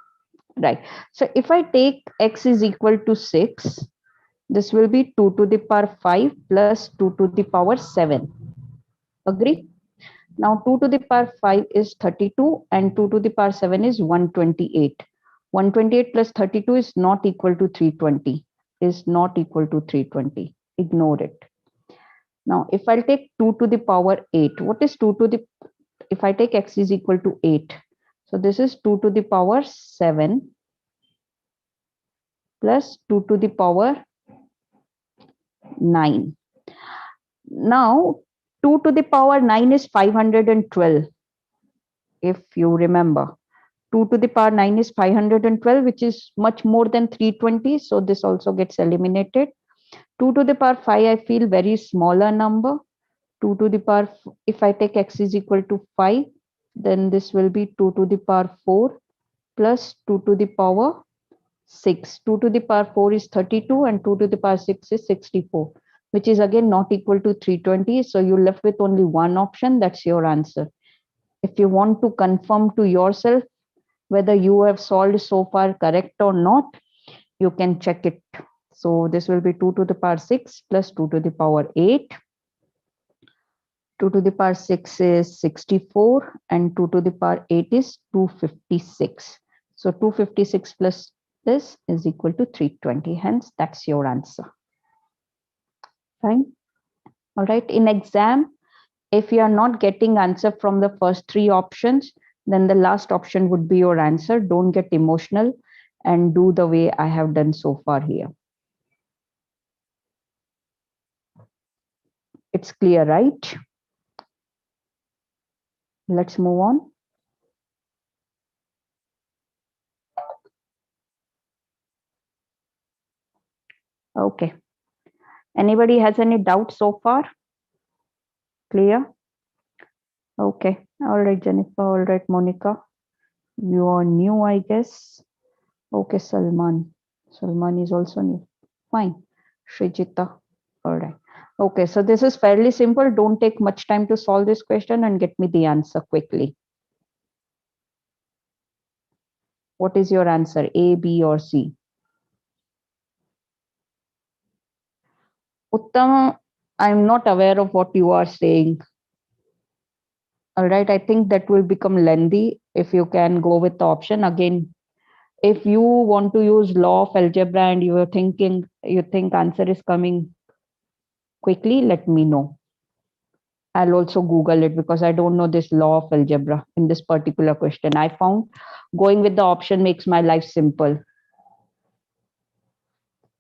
right? So if I take x is equal to 6, this will be 2 to the power 5 plus 2 to the power 7. Agree? Now 2 to the power 5 is 32 and 2 to the power 7 is 128. 128 plus 32 is not equal to 320. Is not equal to 320. Ignore it. Now if I'll take 2 to the power 8, what is 2 to the, if I take x is equal to 8, so this is 2 to the power 7 plus 2 to the power 9. Now 2 to the power 9 is 512. If you remember, 2 to the power 9 is 512, which is much more than 320. So this also gets eliminated. 2 to the power 5, I feel very smaller number. 2 to the power, if I take x is equal to 5, then this will be 2 to the power 4 plus 2 to the power 6. 2 to the power 4 is 32 and 2 to the power 6 is 64, which is again not equal to 320. So you're left with only one option. That's your answer. If you want to confirm to yourself whether you have solved so far correct or not, you can check it. So this will be 2 to the power 6 plus 2 to the power 8. 2 to the power 6 is 64 and 2 to the power 8 is 256. So 256 plus this is equal to 320. Hence, that's your answer. Fine. All right. In exam, if you are not getting answer from the first three options, then the last option would be your answer. Don't get emotional and do the way I have done so far here. It's clear, right? Let's move on. Okay. Anybody has any doubt so far? Clear? Okay. All right, Jennifer. All right, Monica. You are new, I guess. Okay, Salman. Salman is also new. Fine. Srijita. All right. Okay, so this is fairly simple. Don't take much time to solve this question and get me the answer quickly. What is your answer? A, B, or C? Uttam, I'm not aware of what you are saying. All right, I think that will become lengthy if you can go with the option. Again, if you want to use law of algebra and you think answer is coming quickly, let me know. I'll also Google it because I don't know this law of algebra in this particular question. I found going with the option makes my life simple.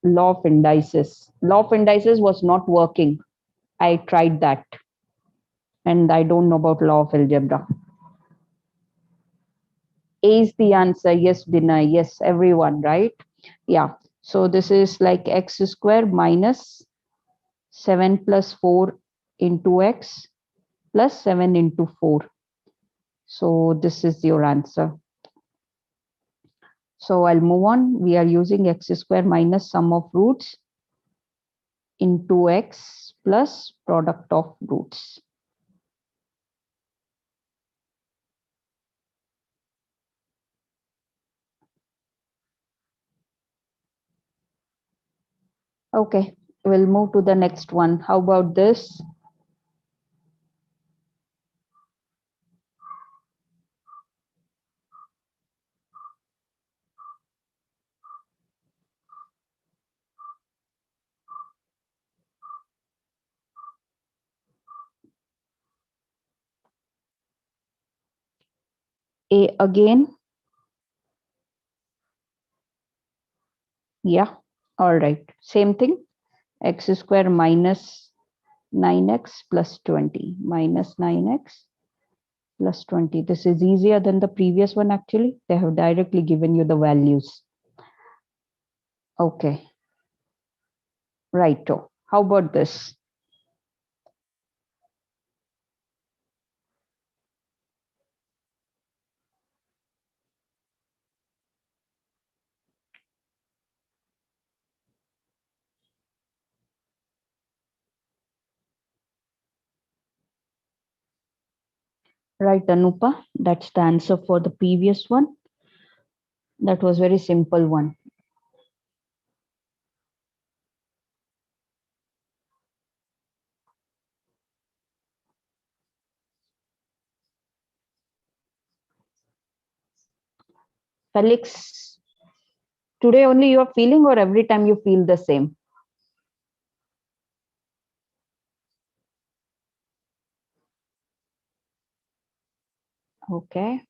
Law of indices. Law of indices was not working. I tried that. And I don't know about law of algebra. A is the answer. Yes, Dina. Yes, everyone, right? Yeah. So this is like x square minus 7 plus 4 into x plus 7 into 4. So this is your answer. So I'll move on. We are using x square minus sum of roots into x plus product of roots. Okay, we'll move to the next one. How about this? A again. Yeah, all right. Same thing. X square minus 9x plus 20 minus 9x plus 20. This is easier than the previous one actually. They have directly given you the values. Okay. Righto. How about this? Right, Anupa, that's the answer for the previous one. That was very simple one. Felix, today only you are feeling or every time you feel the same? Okay.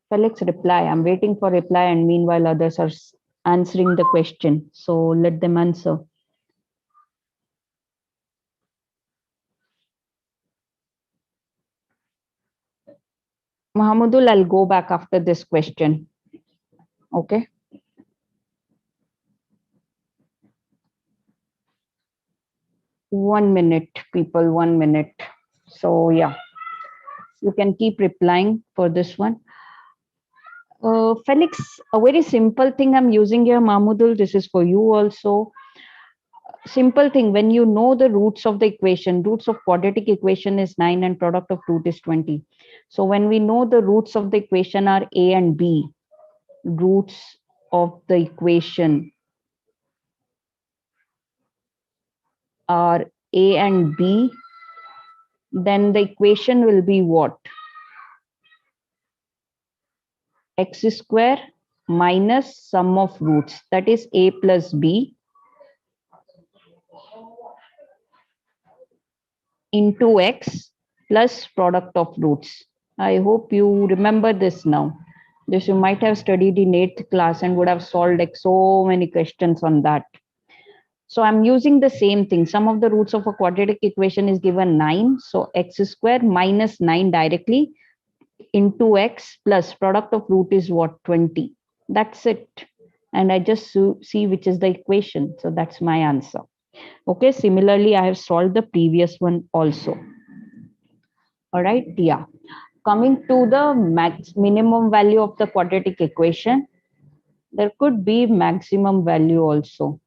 Felix, reply. I'm waiting for reply and meanwhile others are answering the question. So let them answer. Mahamadul, I'll go back after this question. Okay. One minute, people, 1 minute. So yeah, you can keep replying for this one. Felix, a very simple thing I'm using here, Mahmudul, this is for you also. Simple thing, when you know the roots of the equation, roots of quadratic equation is 9 and product of root is 20. So when we know the roots of the equation are a and b, roots of the equation are a and b, then the equation will be what? X square minus sum of roots, that is a plus b into x plus product of roots. I hope you remember this now. This you might have studied in 8th class and would have solved like so many questions on that. So I'm using the same thing. Sum of the roots of a quadratic equation is given 9. So x square minus 9 directly into x plus product of root is what? 20. That's it. And I just see which is the equation. So that's my answer. Okay, similarly, I have solved the previous one also. All right, yeah. Coming to the minimum value of the quadratic equation, there could be maximum value also.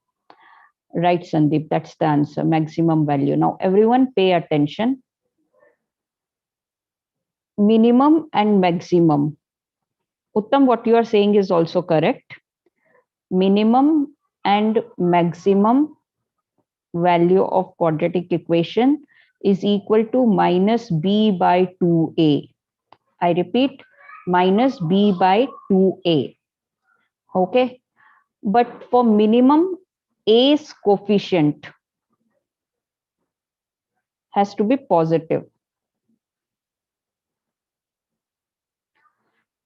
Right, Sandeep, that's the answer, maximum value. Now, everyone pay attention. Minimum and maximum. Uttam, what you are saying is also correct. Minimum and maximum value of quadratic equation is equal to minus b by 2a. I repeat, minus b by 2a. Okay. But for minimum, a's coefficient has to be positive.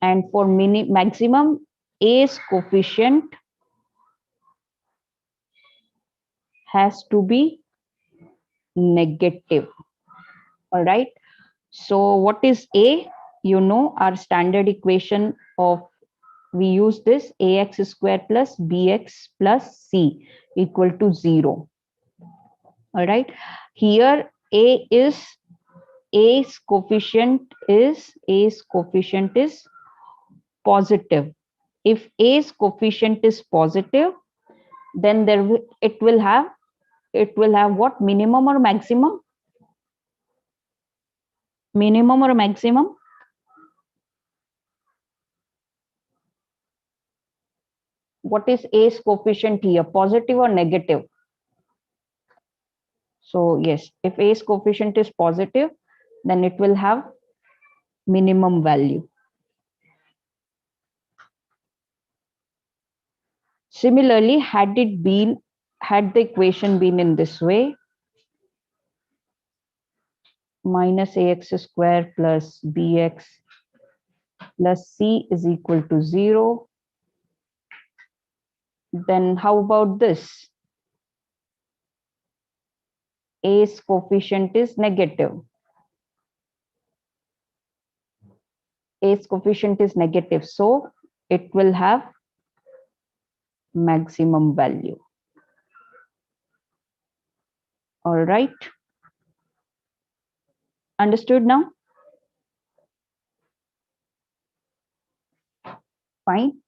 And for maximum, a's coefficient has to be negative. All right. So what is a? You know, our standard equation of, we use this, ax square plus bx plus c equal to 0. All right. Here a is, a's coefficient is positive. If a's coefficient is positive, then it will have what? Minimum or maximum? Minimum or maximum? What is a's coefficient here? Positive or negative? So yes, if a's coefficient is positive, then it will have minimum value. Similarly, had the equation been in this way, minus ax square plus bx plus c is equal to 0, then how about this? A's coefficient is negative. A's coefficient is negative, so it will have maximum value. All right. Understood now? Fine.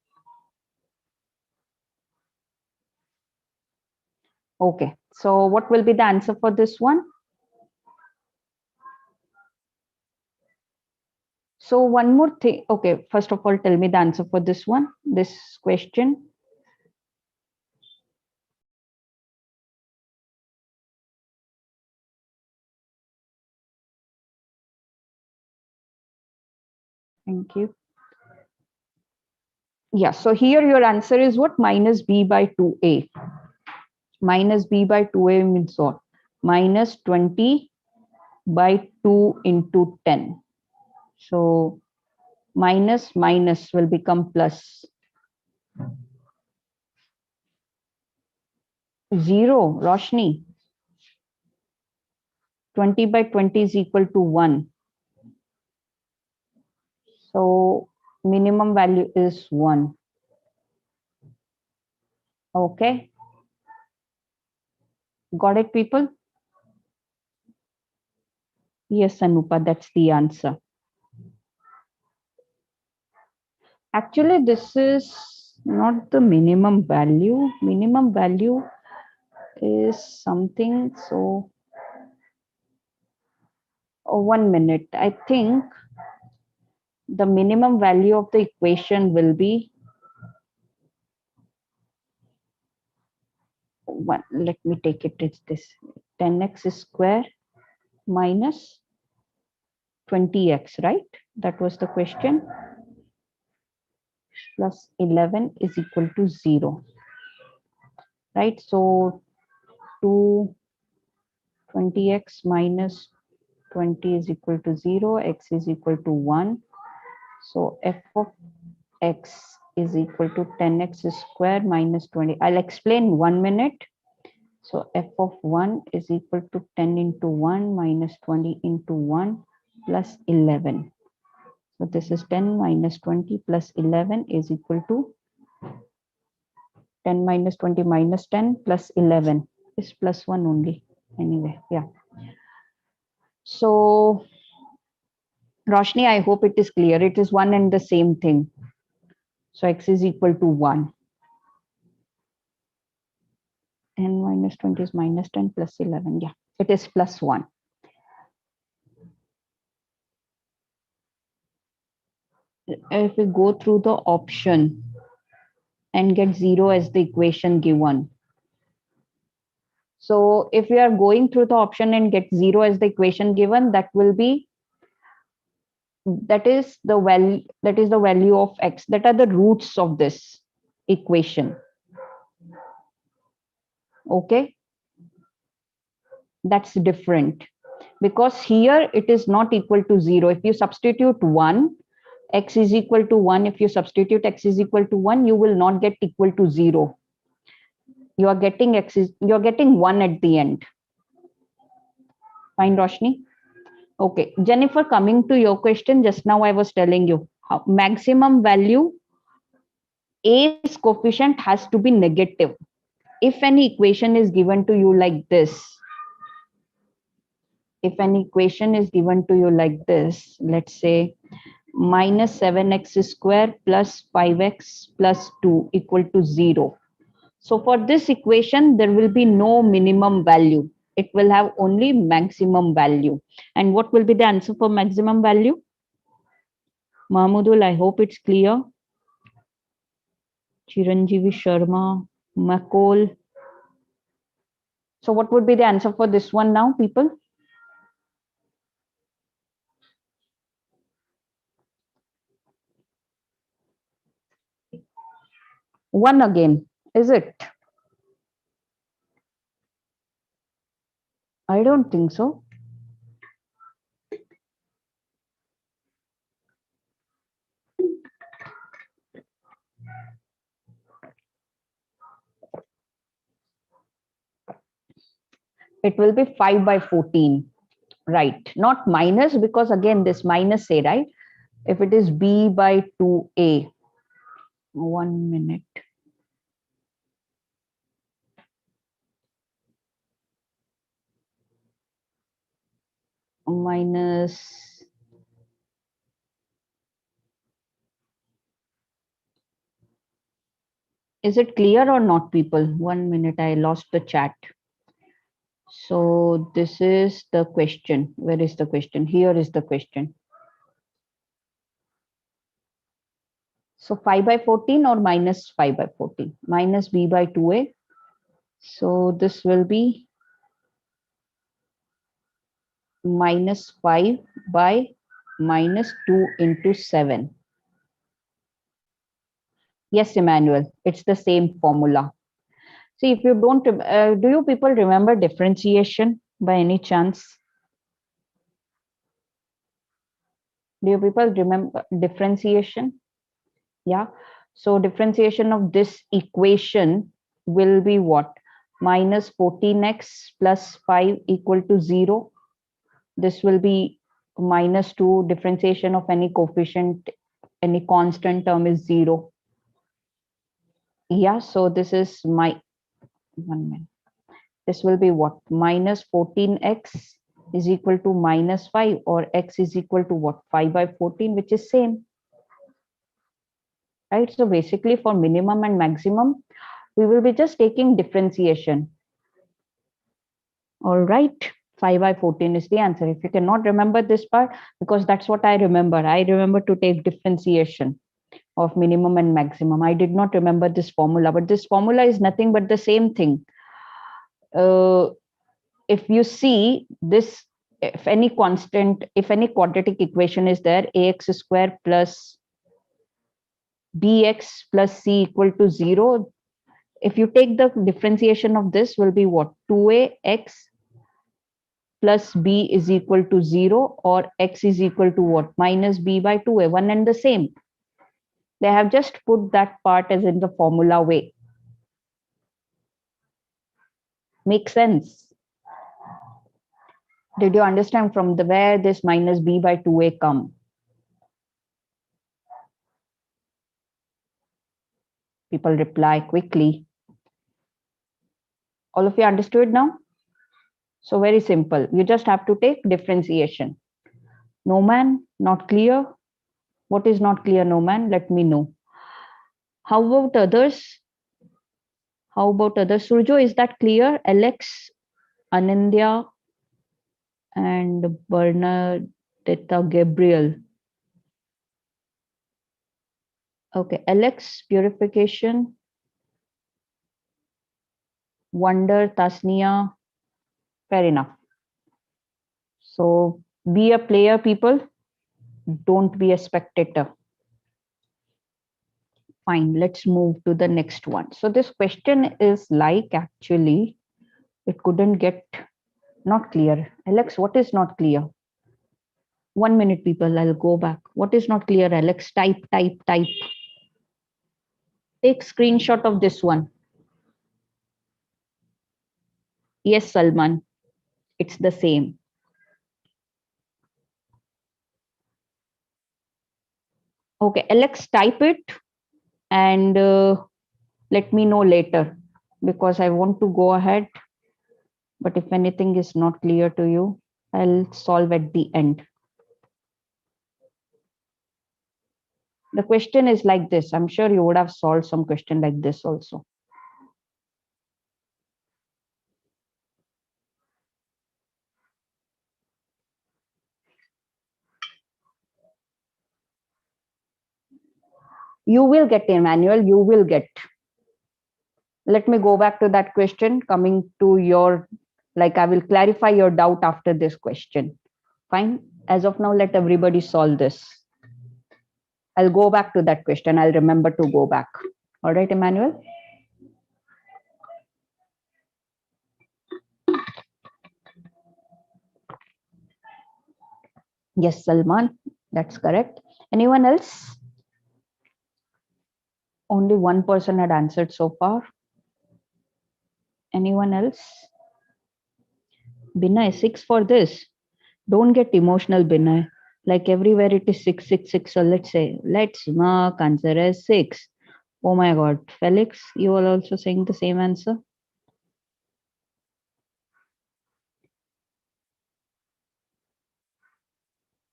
Okay. So what will be the answer for this one? So one more thing. Okay. First of all, tell me the answer for this one, this question. Thank you. Yeah, so here your answer is what? Minus b by 2a. Minus b by 2a means what? Minus 20 by 2 into 10. So minus minus will become plus. 0, Roshni. 20 by 20 is equal to 1. So minimum value is 1. Okay. Got it, people? Yes, Anupa, that's the answer. Actually, this is not the minimum value. Minimum value is something. So, 1 minute. I think the minimum value of the equation will be one. Let me take it. It's this 10x square minus 20x, right? That was the question. Plus 11 is equal to 0, right? So 20x minus 20 is equal to 0, x is equal to 1. So f of x is equal to 10x square minus 20. I'll explain 1 minute. So f of 1 is equal to 10 into 1 minus 20 into 1 plus 11. So this is 10 minus 20 plus 11 is equal to 10 minus 20 minus 10 plus 11 is plus 1 only. Anyway, yeah. So Roshni, I hope it is clear. It is one and the same thing. So x is equal to 1. 10 minus 20 is minus 10 plus 11. Yeah, it is plus 1. If we go through the option and get 0 as the equation given. So if we are going through the option and get 0 as the equation given, that will be, that is the value of x. That are the roots of this equation. Okay, that's different, because here it is not equal to 0. If you substitute 1, x is equal to 1. If you substitute x is equal to 1, you will not get equal to 0. You are getting you're getting 1 at the end. Fine, Roshni? Okay, Jennifer, coming to your question, just now I was telling you, how maximum value, A's coefficient has to be negative. If any equation is given to you like this, if an equation is given to you like this, let's say minus 7x square plus 5x plus 2 equal to 0. So for this equation, there will be no minimum value. It will have only maximum value. And what will be the answer for maximum value? Mahmudul, I hope it's clear. Chiranjeevi Sharma, Makol. So what would be the answer for this one now, people? One again, is it? I don't think so. It will be 5 by 14, right? Not minus, because again, this minus say, right? If it is b by 2a, 1 minute. minus is it clear or not, people? 1 minute, I lost the chat. So this is the question. Where is the question? Here is the question. So 5 by 14 or minus 5 by 14? Minus b by 2a. So this will be minus 5 by minus 2 into 7. Yes, Emmanuel, it's the same formula. See, if you don't, do you people remember differentiation by any chance? Do you people remember differentiation? Yeah. So differentiation of this equation will be what? Minus 14x plus 5 equal to 0. This will be minus 2. Differentiation of any coefficient, any constant term is 0. Yeah, so this is my 1 minute. This will be what? Minus 14x is equal to minus 5, or x is equal to what? 5 by 14, which is same. Right? So basically for minimum and maximum, we will be just taking differentiation. All right. 5 by 14 is the answer. If you cannot remember this part, because that's what I remember. I remember to take differentiation of minimum and maximum. I did not remember this formula, but this formula is nothing but the same thing. If you see this, if any constant, if any quadratic equation is there, ax square plus bx plus c equal to 0, if you take the differentiation of this will be what? 2ax plus b is equal to 0, or x is equal to what? Minus b by 2a, one and the same. They have just put that part as in the formula way. Makes sense? Did you understand from the where this minus b by 2a come? People reply quickly. All of you understood now? So very simple. You just have to take differentiation. No man, not clear. What is not clear, no man? Let me know. How about others? How about others? Surjo, is that clear? Alex, Anindya, and Bernadetta Gabriel. Okay, Alex, purification. Wonder, Tasnia. Fair enough. So be a player, people. Don't be a spectator. Fine, let's move to the next one. So this question is like, actually, it couldn't get not clear. Alex, what is not clear? 1 minute, people, I'll go back. What is not clear, Alex? Type. Take screenshot of this one. Yes, Salman, it's the same. Okay, Alex, type it and let me know later, because I want to go ahead. But if anything is not clear to you, I'll solve at the end. The question is like this. I'm sure you would have solved some question like this also. You will get, Emmanuel, you will get. Let me go back to that question, coming to your, like, I will clarify your doubt after this question. Fine. As of now, let everybody solve this. I'll go back to that question. I'll remember to go back. All right, Emmanuel. Yes, Salman, that's correct. Anyone else? Only one person had answered so far. Anyone else? Binay, 6 for this. Don't get emotional, Binay. Like everywhere it is 6. So let's mark answer as 6. Oh my God. Felix, you are also saying the same answer?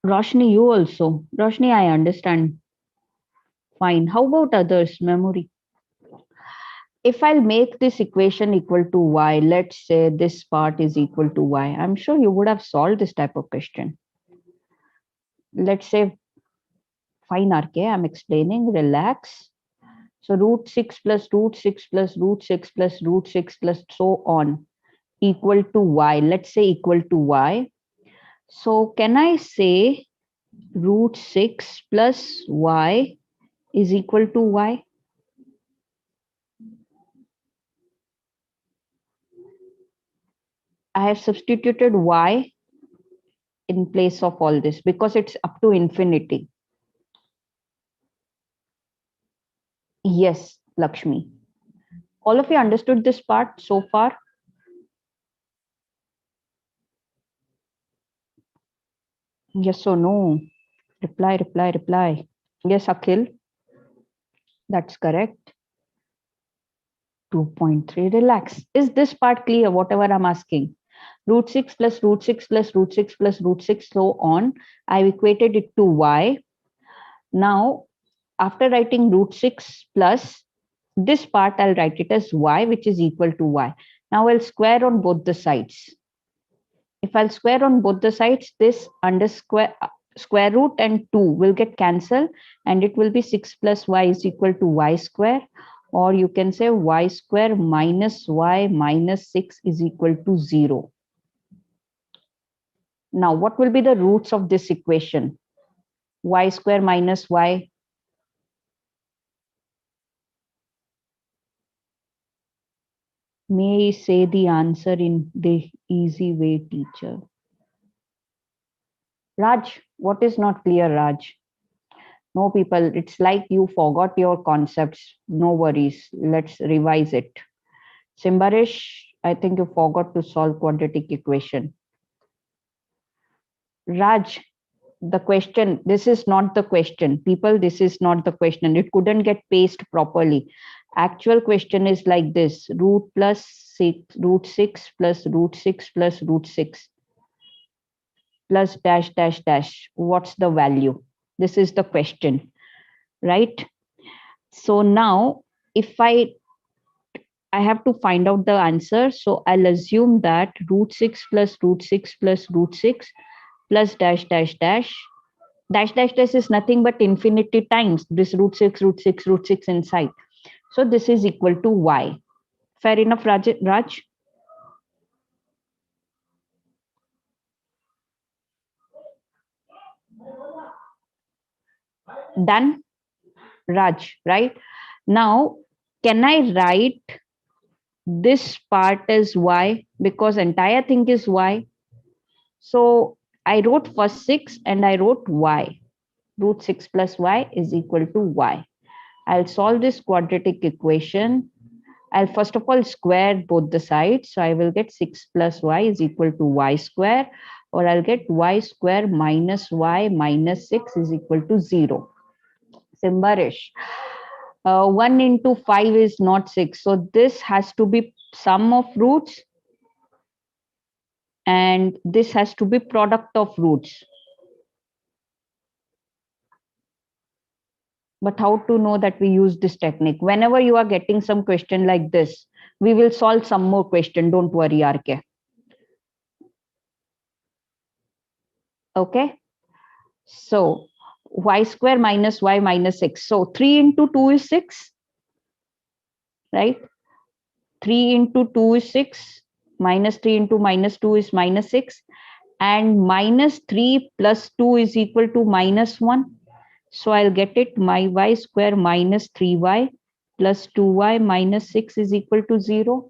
Roshni, you also. Roshni, I understand. Fine. How about others? Memory. If I'll make this equation equal to y, let's say this part is equal to y. I'm sure you would have solved this type of question. Let's say, fine, RK, I'm explaining, relax. So root 6 plus root 6 plus root 6 plus root 6 plus so on equal to y. Let's say equal to y. So can I say root 6 plus y is equal to y? I have substituted y in place of all this because it's up to infinity. Yes, Lakshmi. All of you understood this part so far? Yes or no? Reply, reply, reply. Yes, Akhil, that's correct. 2.3, relax. Is this part clear, whatever I'm asking? Root 6 plus root 6 plus root 6 plus root 6, so on. I've equated it to y. Now, after writing root 6 plus this part, I'll write it as y, which is equal to y. Now I'll square on both the sides. If I'll square on both the sides, this square root and 2 will get cancelled, and it will be 6 plus y is equal to y square, or you can say y square minus y minus 6 is equal to 0. Now, what will be the roots of this equation? Y square minus y. May say the answer in the easy way, teacher. Raj, what is not clear, Raj? No, people, it's like you forgot your concepts. No worries. Let's revise it. Simbaresh, I think you forgot to solve quadratic equation. Raj, the question, this is not the question. People, this is not the question. It couldn't get paced properly. Actual question is like this: root plus 6, root 6 plus root 6 plus root 6 plus dash dash dash. What's the value? This is the question, right? So now, if I have to find out the answer, so I'll assume that root 6 plus root 6 plus root 6 plus dash dash dash. Dash dash dash is nothing but infinity times this root 6, root 6, root 6 inside. So this is equal to y. Fair enough, Raj? Done, Raj, right? Now, can I write this part as y because entire thing is y? So I wrote first 6 and I wrote y. Root 6 plus y is equal to y. I'll solve this quadratic equation. I'll first of all square both the sides. So I will get 6 plus y is equal to y square, or I'll get y square minus y minus 6 is equal to 0. Simbarish. 1 into 5 is not 6. So this has to be sum of roots, and this has to be product of roots. But how to know that we use this technique? Whenever you are getting some question like this, we will solve some more question. Don't worry, RK. Okay. So y square minus y minus 6. So 3 into 2 is 6, right? 3 into 2 is 6. Minus 3 into minus 2 is minus 6. And minus 3 plus 2 is equal to minus 1. So I'll get it, my y square minus 3y plus 2y minus 6 is equal to 0.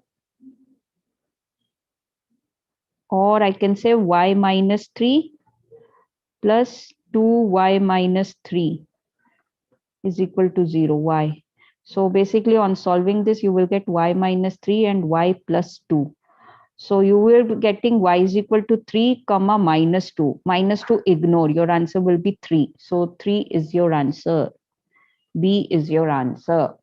Or I can say y minus 3 plus 2y minus 3 is equal to 0. Y. So basically on solving this, you will get y minus 3 and y plus 2. So you will be getting y is equal to 3 comma minus 2. Minus 2 ignore. Your answer will be 3. So 3 is your answer. B is your answer.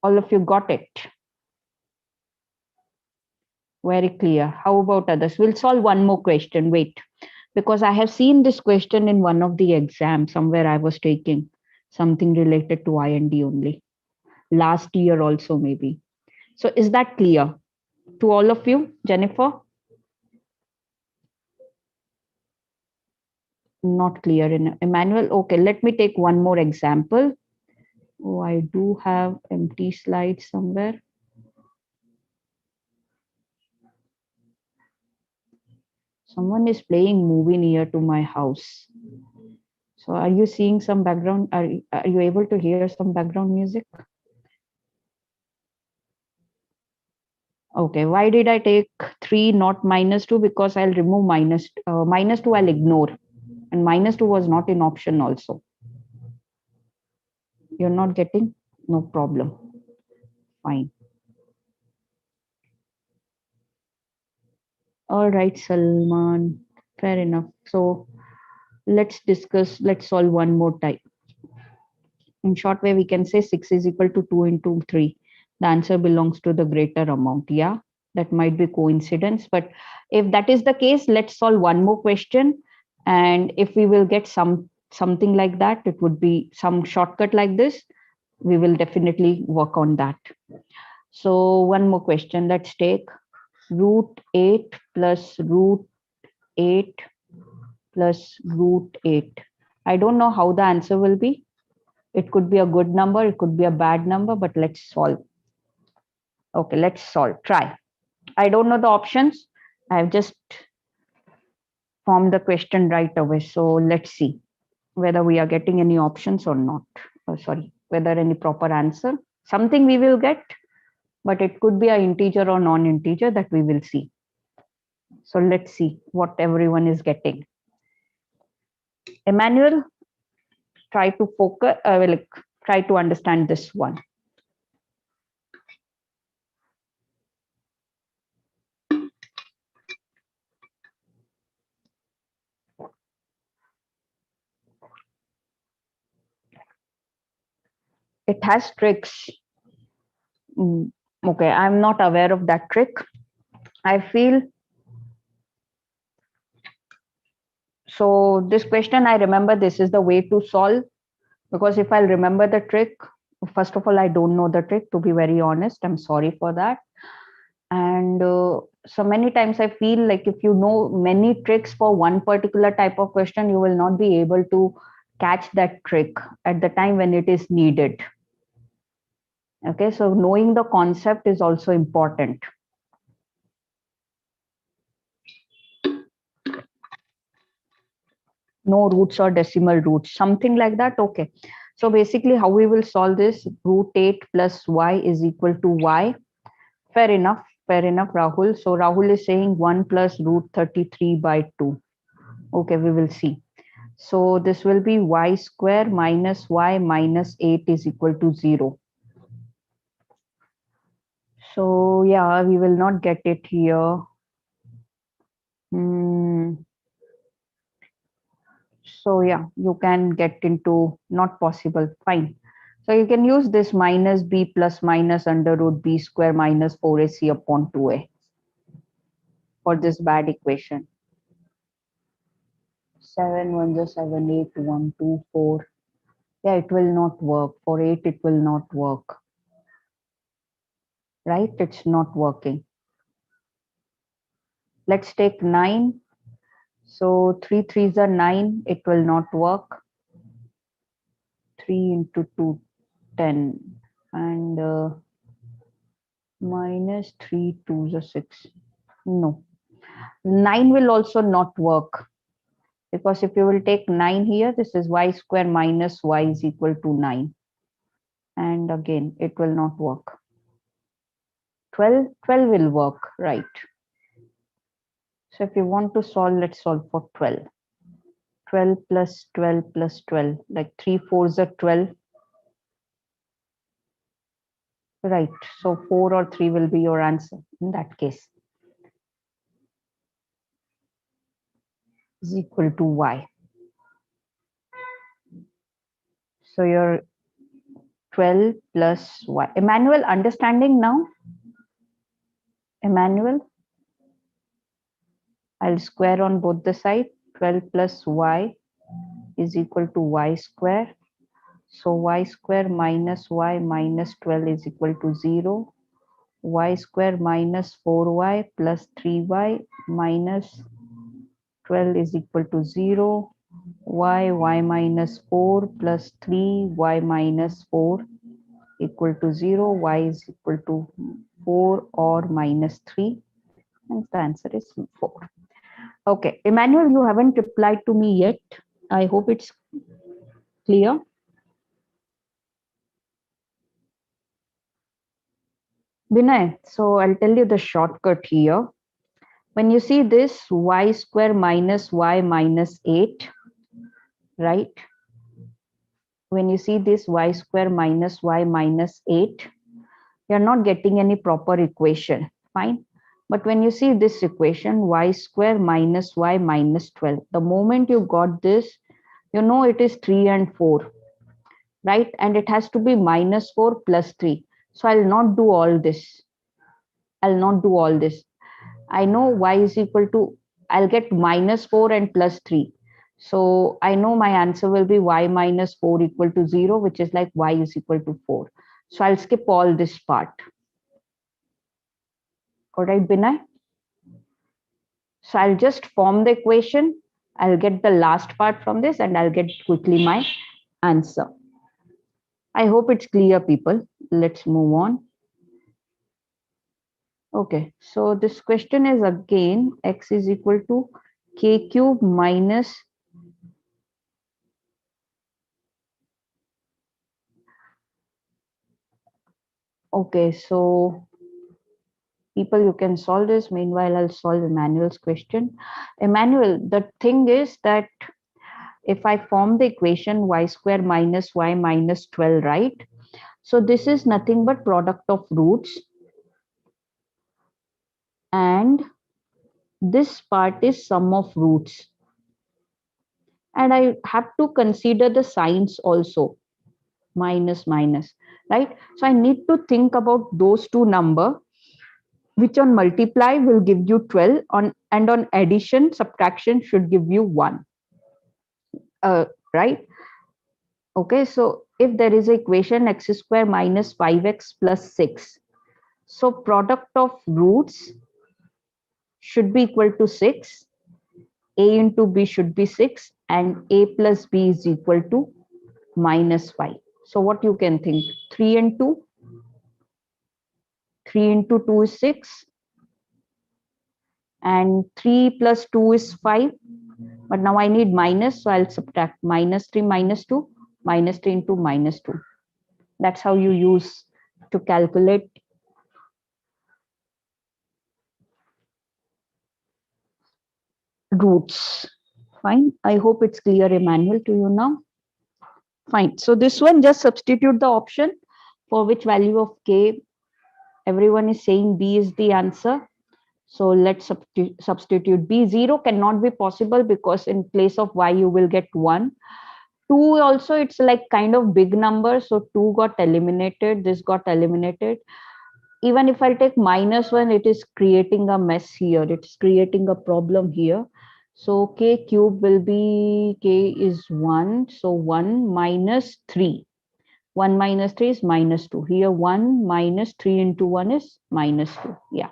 All of you got it. Very clear. How about others? We'll solve one more question. Wait, because I have seen this question in one of the exams somewhere I was taking, something related to IND only. Last year also maybe. So is that clear to all of you, Jennifer? Not clear in Emmanuel. Okay, let me take one more example. Oh, I do have empty slides somewhere. Someone is playing movie near to my house. So are you seeing some background? Are you able to hear some background music? Okay, why did I take 3 not -2? Because I'll remove -2 I'll ignore, and -2 was not in option also. You're not getting? No problem. Fine. All right, Salman. Fair enough. So let's solve one more time. In short way, we can say 6 is equal to 2 into 3. The answer belongs to the greater amount. Yeah, that might be coincidence. But if that is the case, let's solve one more question. And if we will get something like that, it would be some shortcut like this. We will definitely work on that. So one more question. Let's take root 8 plus root 8 plus root 8. I don't know how the answer will be. It could be a good number, it could be a bad number, but let's solve. Okay, let's solve. Try. I don't know the options. I've just formed the question right away. So let's see whether we are getting any options or not. Oh, sorry, whether any proper answer. Something we will get, but it could be an integer or non-integer that we will see. So let's see what everyone is getting. Emmanuel, try to focus, try to understand this one. It has tricks. Okay, I'm not aware of that trick. I feel so. This question, I remember this is the way to solve, because if I'll remember the trick, first of all, I don't know the trick, to be very honest. I'm sorry for that. And so many times I feel like if you know many tricks for one particular type of question, you will not be able to catch that trick at the time when it is needed. Okay, so knowing the concept is also important. No roots or decimal roots, something like that. Okay, so basically how we will solve this, root 8 plus y is equal to y. Fair enough, Rahul. So Rahul is saying 1 plus root 33 by 2. Okay, we will see. So this will be y square minus y minus 8 is equal to 0. So yeah, we will not get it here. So yeah, you can get into not possible. Fine. So you can use this minus b plus minus under root b square minus 4ac upon 2a for this bad equation. 7 1 is 7, 8 1 2 4. Yeah, it will not work. For 8 it will not work. Right? It's not working. Let's take 9. So 3 3s are 9. It will not work. 3 into 2 10 and minus 3 2s are 6. No. 9 will also not work, because if you will take 9 here, this is y square minus y is equal to 9. And again, it will not work. 12 will work, right? So if you want to solve, let's solve for 12. 12 plus 12 plus 12, like 3 4s are 12. Right, so 4 or 3 will be your answer in that case. Is equal to y. So your 12 plus y. Emmanuel, understanding now? Emmanuel? I'll square on both the sides. 12 plus y is equal to y square. So y square minus y minus 12 is equal to 0. Y square minus 4y plus 3y minus 12 is equal to 0. Y minus 4 plus 3, y minus 4 equal to 0. Y is equal to 4 or minus 3. And the answer is 4. Okay, Emmanuel, you haven't replied to me yet. I hope it's clear. Vinay, so I'll tell you the shortcut here. When you see this y square minus y minus 8, right? When you see this y square minus y minus 8, you're not getting any proper equation, fine. But when you see this equation, y square minus y minus 12, the moment you got this, you know it is 3 and 4, right? And it has to be minus 4 plus 3. So I'll not do all this. I'll not do all this. I know y is equal to, I'll get minus 4 and plus 3. So I know my answer will be y minus 4 equal to 0, which is like y is equal to 4. So I'll skip all this part. All right, Binay? So I'll just form the equation. I'll get the last part from this and I'll get quickly my answer. I hope it's clear, people. Let's move on. Okay, so this question is again x is equal to k cube minus okay, so people, you can solve this. Meanwhile, I'll solve Emmanuel's question. Emmanuel, the thing is that if I form the equation y square minus y minus 12, right? So this is nothing but product of roots. And this part is sum of roots. And I have to consider the signs also, minus, minus, right? So I need to think about those two numbers, which on multiply will give you 12 and on addition, subtraction should give you 1. Right? Okay, so if there is equation x square minus 5x plus 6, so product of roots should be equal to 6, a into b should be 6, and a plus b is equal to minus 5. So what you can think? 3 and 2? 3 into 2 is 6, and 3 plus 2 is 5. But now I need minus, so I'll subtract minus 3 minus 2, minus 3 into minus 2. That's how you use to calculate roots. Fine. I hope it's clear, Emmanuel, to you now. Fine. So this one, just substitute the option for which value of k. Everyone is saying B is the answer. So let's substitute B. 0 cannot be possible because in place of y, you will get 1. 2 also, it's like kind of big number. So 2 got eliminated. This got eliminated. Even if I take minus 1, it is creating a mess here. It's creating a problem here. So k cube will be, k is 1. So 1 minus 3. 1 minus 3 is minus 2. Here 1 minus 3 into 1 is minus 2. Yeah.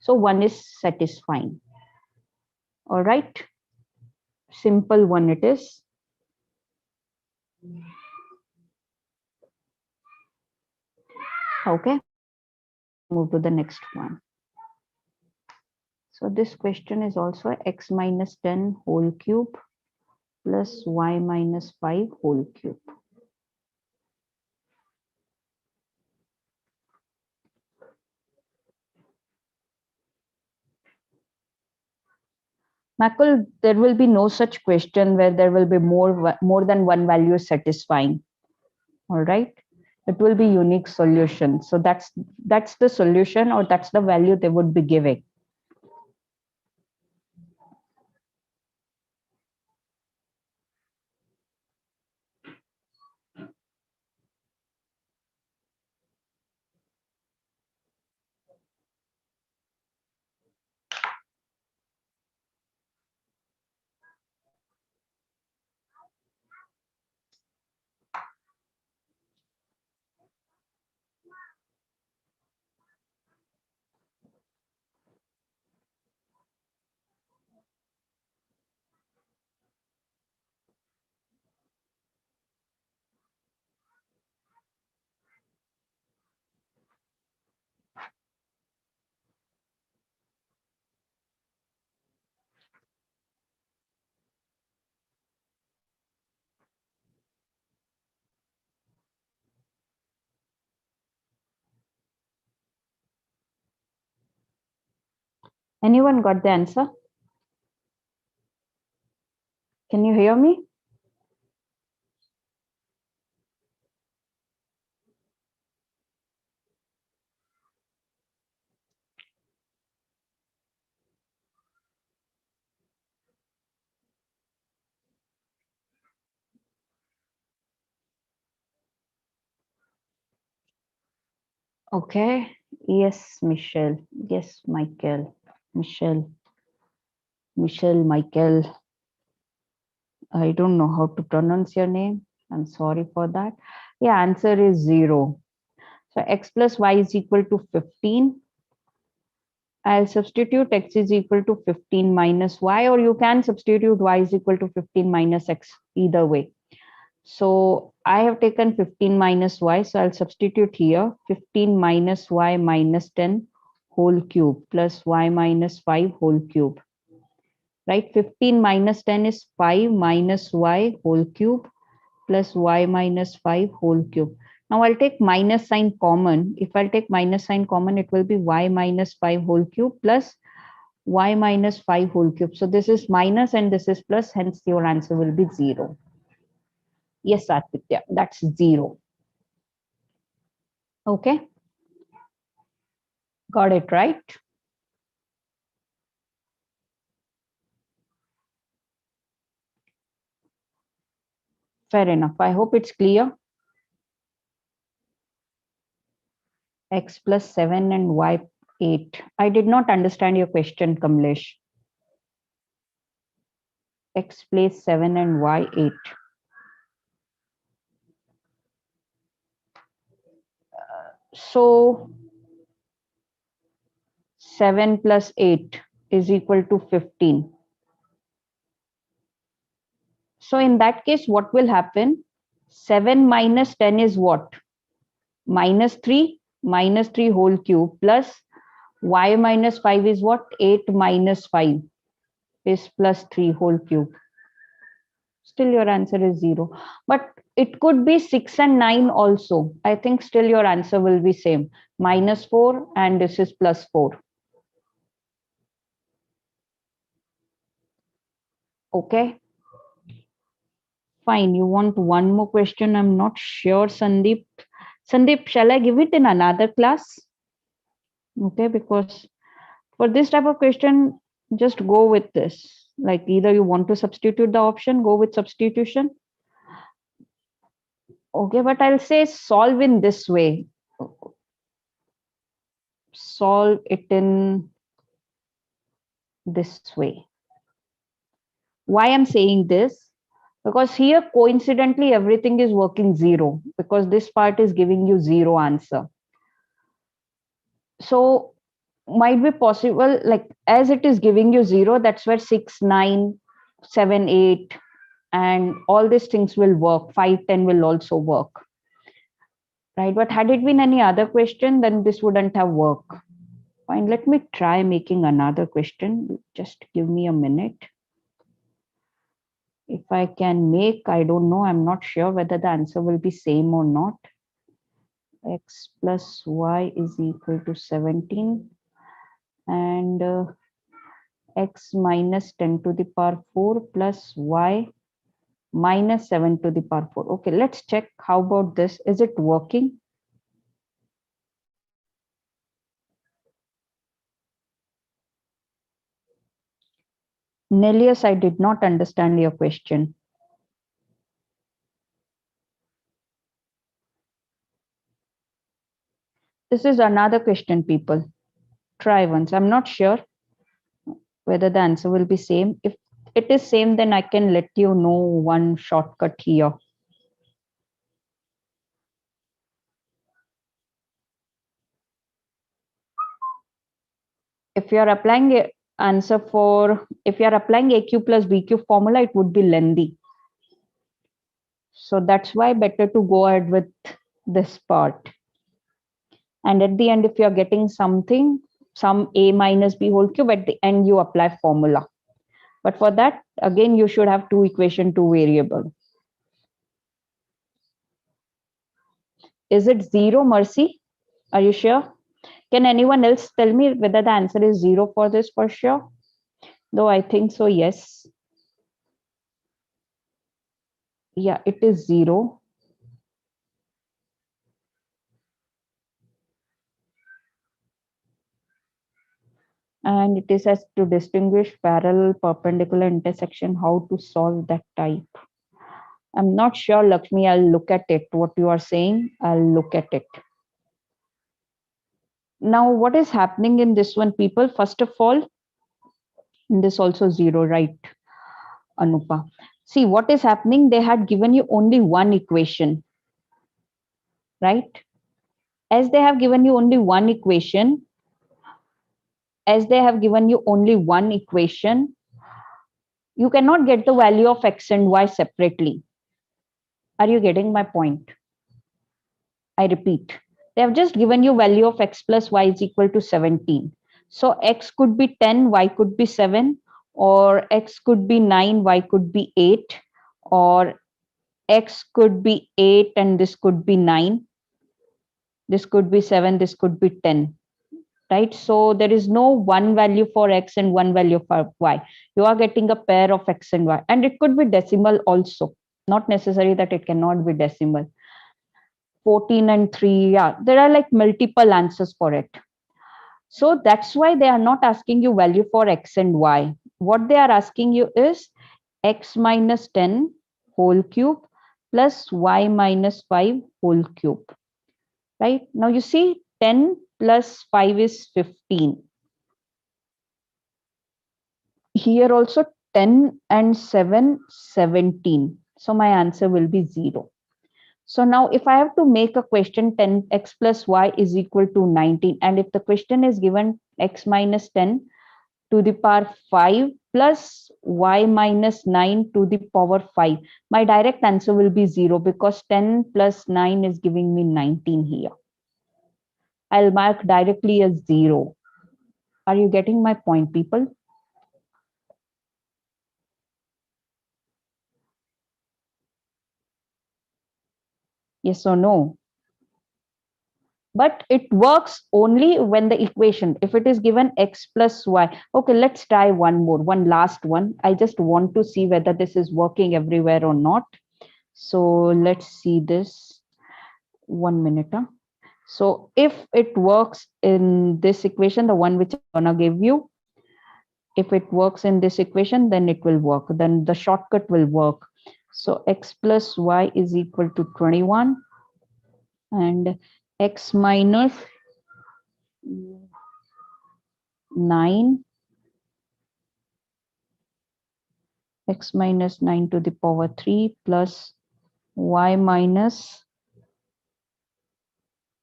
So 1 is satisfying. All right. Simple one it is. Okay. Move to the next one. So this question is also x minus 10 whole cube plus y minus 5 whole cube. Makul, there will be no such question where there will be more than one value satisfying. All right. It will be unique solution. So that's the solution, or that's the value they would be giving. Anyone got the answer? Can you hear me? Okay. Yes, Michelle. Yes, Michael. Michelle. Michael. I don't know how to pronounce your name. I'm sorry for that. Yeah, answer is 0. So x plus y is equal to 15. I'll substitute x is equal to 15 minus y, or you can substitute y is equal to 15 minus x, either way. So I have taken 15 minus y, so I'll substitute here 15 minus y minus 10 whole cube plus y minus 5 whole cube. Right, 15 minus 10 is 5 minus y whole cube plus y minus 5 whole cube. Now I'll take minus sign common. If I'll take minus sign common, it will be y minus 5 whole cube plus y minus 5 whole cube. So this is minus and this is plus, hence your answer will be 0. Yes, Aditya, that's 0. Okay, got it right. Fair enough. I hope it's clear. X plus 7 and y 8. I did not understand your question, Kamlesh. X plus 7 and y 8. So 7 plus 8 is equal to 15. So in that case, what will happen? 7 minus 10 is what? Minus 3 whole cube plus y minus 5 is what? 8 minus 5 is plus 3 whole cube. Still your answer is 0. But it could be 6 and 9 also. I think still your answer will be same. Minus 4 and this is plus 4. Okay. Fine. You want one more question? I'm not sure, Sandeep. Sandeep, shall I give it in another class? Okay, because for this type of question, just go with this. Like either you want to substitute the option, go with substitution. Okay, but I'll say solve in this way. Solve it in this way. Why I'm saying this? Because here coincidentally everything is working 0 because this part is giving you 0 answer. So might be possible, like as it is giving you 0, that's where 6, 9, 7, 8 and all these things will work. 5, 10 will also work. Right, but had it been any other question, then this wouldn't have worked. Fine, let me try making another question. Just give me a minute. If I can make, I don't know, I'm not sure whether the answer will be same or not. X plus y is equal to 17 and x minus 10 to the power 4 plus y minus 7 to the power 4. Okay, let's check. How about this? Is it working? Nelius, I did not understand your question. This is another question, people. Try once. I'm not sure whether the answer will be same. If it is same, then I can let you know one shortcut here. If you are applying a answer for, if you are applying AQ plus BQ formula, it would be lengthy. So that's why better to go ahead with this part. And at the end, if you're getting something, some a minus b whole cube, at the end you apply formula. But for that, again, you should have two equation, two variable. Is it 0, Mercy? Are you sure? Can anyone else tell me whether the answer is 0 for this for sure? Though I think so, yes. Yeah, it is 0. And it is as to distinguish parallel, perpendicular, intersection, how to solve that type. I'm not sure, Lakshmi. I'll look at it. What you are saying, I'll look at it. Now, what is happening in this one, people? First of all, in this also 0, right, Anupa? See, what is happening? They had given you only one equation, right? As they have given you only one equation, you cannot get the value of x and y separately. Are you getting my point? I repeat, they have just given you value of x plus y is equal to 17. So x could be 10, y could be 7, or x could be 9, y could be 8, or x could be 8 and this could be 9. This could be 7, this could be 10. Right? So there is no one value for x and one value for y. You are getting a pair of x and y, and it could be decimal also. Not necessary that it cannot be decimal. 14 and 3, yeah, there are like multiple answers for it. So that's why they are not asking you value for x and y. What they are asking you is x minus 10 whole cube plus y minus 5 whole cube. Right? Now you see 10 plus 5 is 15. Here also 10 and 7, 17. So my answer will be 0. So now if I have to make a question, 10x plus y is equal to 19. And if the question is given x minus 10 to the power 5 plus y minus 9 to the power 5, my direct answer will be 0 because 10 plus 9 is giving me 19 here. I'll mark directly as 0. Are you getting my point, people? Yes or no? But it works only when the equation, if it is given x plus y. Okay, let's try one last one. I just want to see whether this is working everywhere or not. So let's see this. 1 minute. So if it works in this equation, the one which I'm gonna give you, if it works in this equation, then it will work. Then the shortcut will work. So x plus y is equal to 21 and x minus 9, x minus 9 to the power 3 plus y minus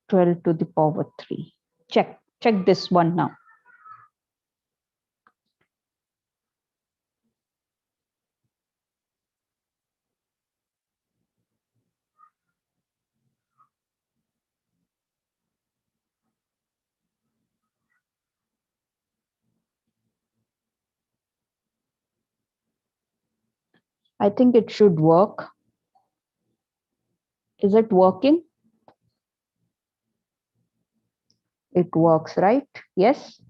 12 to the power 3. Check this one now. I think it should work. Is it working? It works, right? Yes,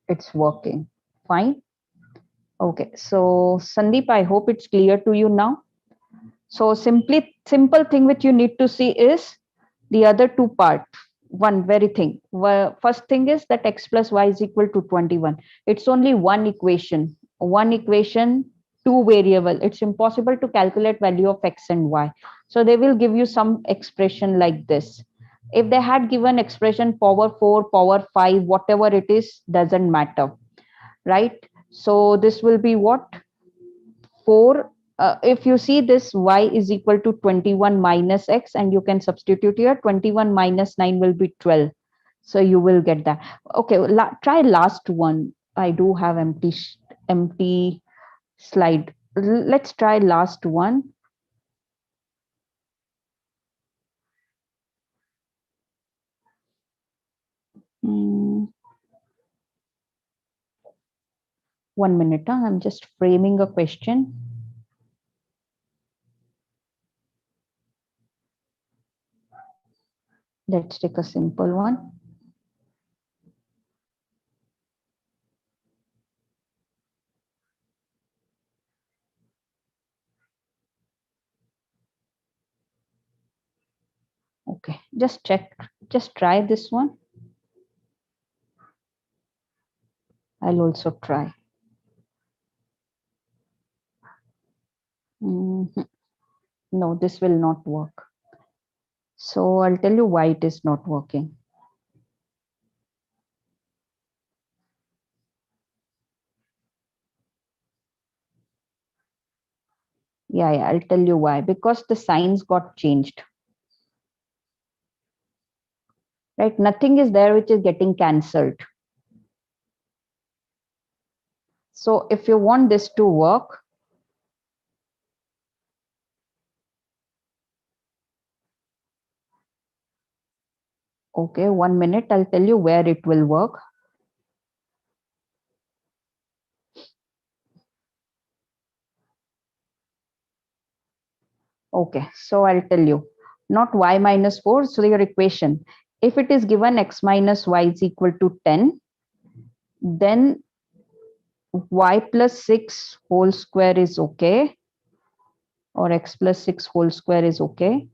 it's working. Fine. Okay, so Sandeep, I hope it's clear to you now. So simple thing which you need to see is the other two part. One very thing. First thing is that x plus y is equal to 21. It's only one equation. One equation, two variable. It's impossible to calculate value of x and y. So they will give you some expression like this. If they had given expression power 4, power 5, whatever it is, doesn't matter. Right? So this will be what? 4. If you see this, y is equal to 21 minus x, and you can substitute here. 21 minus 9 will be 12. So you will get that. Okay, try last one. I do have empty slide. Let's try last one. Hmm. 1 minute. I'm just framing a question. Let's take a simple one. Just check, just try this one. I'll also try. Mhm. No, this will not work. So I'll tell you why it is not working. Yeah, I'll tell you why. Because the signs got changed. Right? Nothing is there which is getting cancelled. So if you want this to work, okay, 1 minute, I'll tell you where it will work. Okay, so I'll tell you, not y minus 4, so your equation, if it is given x minus y is equal to 10, then y plus 6 whole square is okay, or x plus 6 whole square is okay,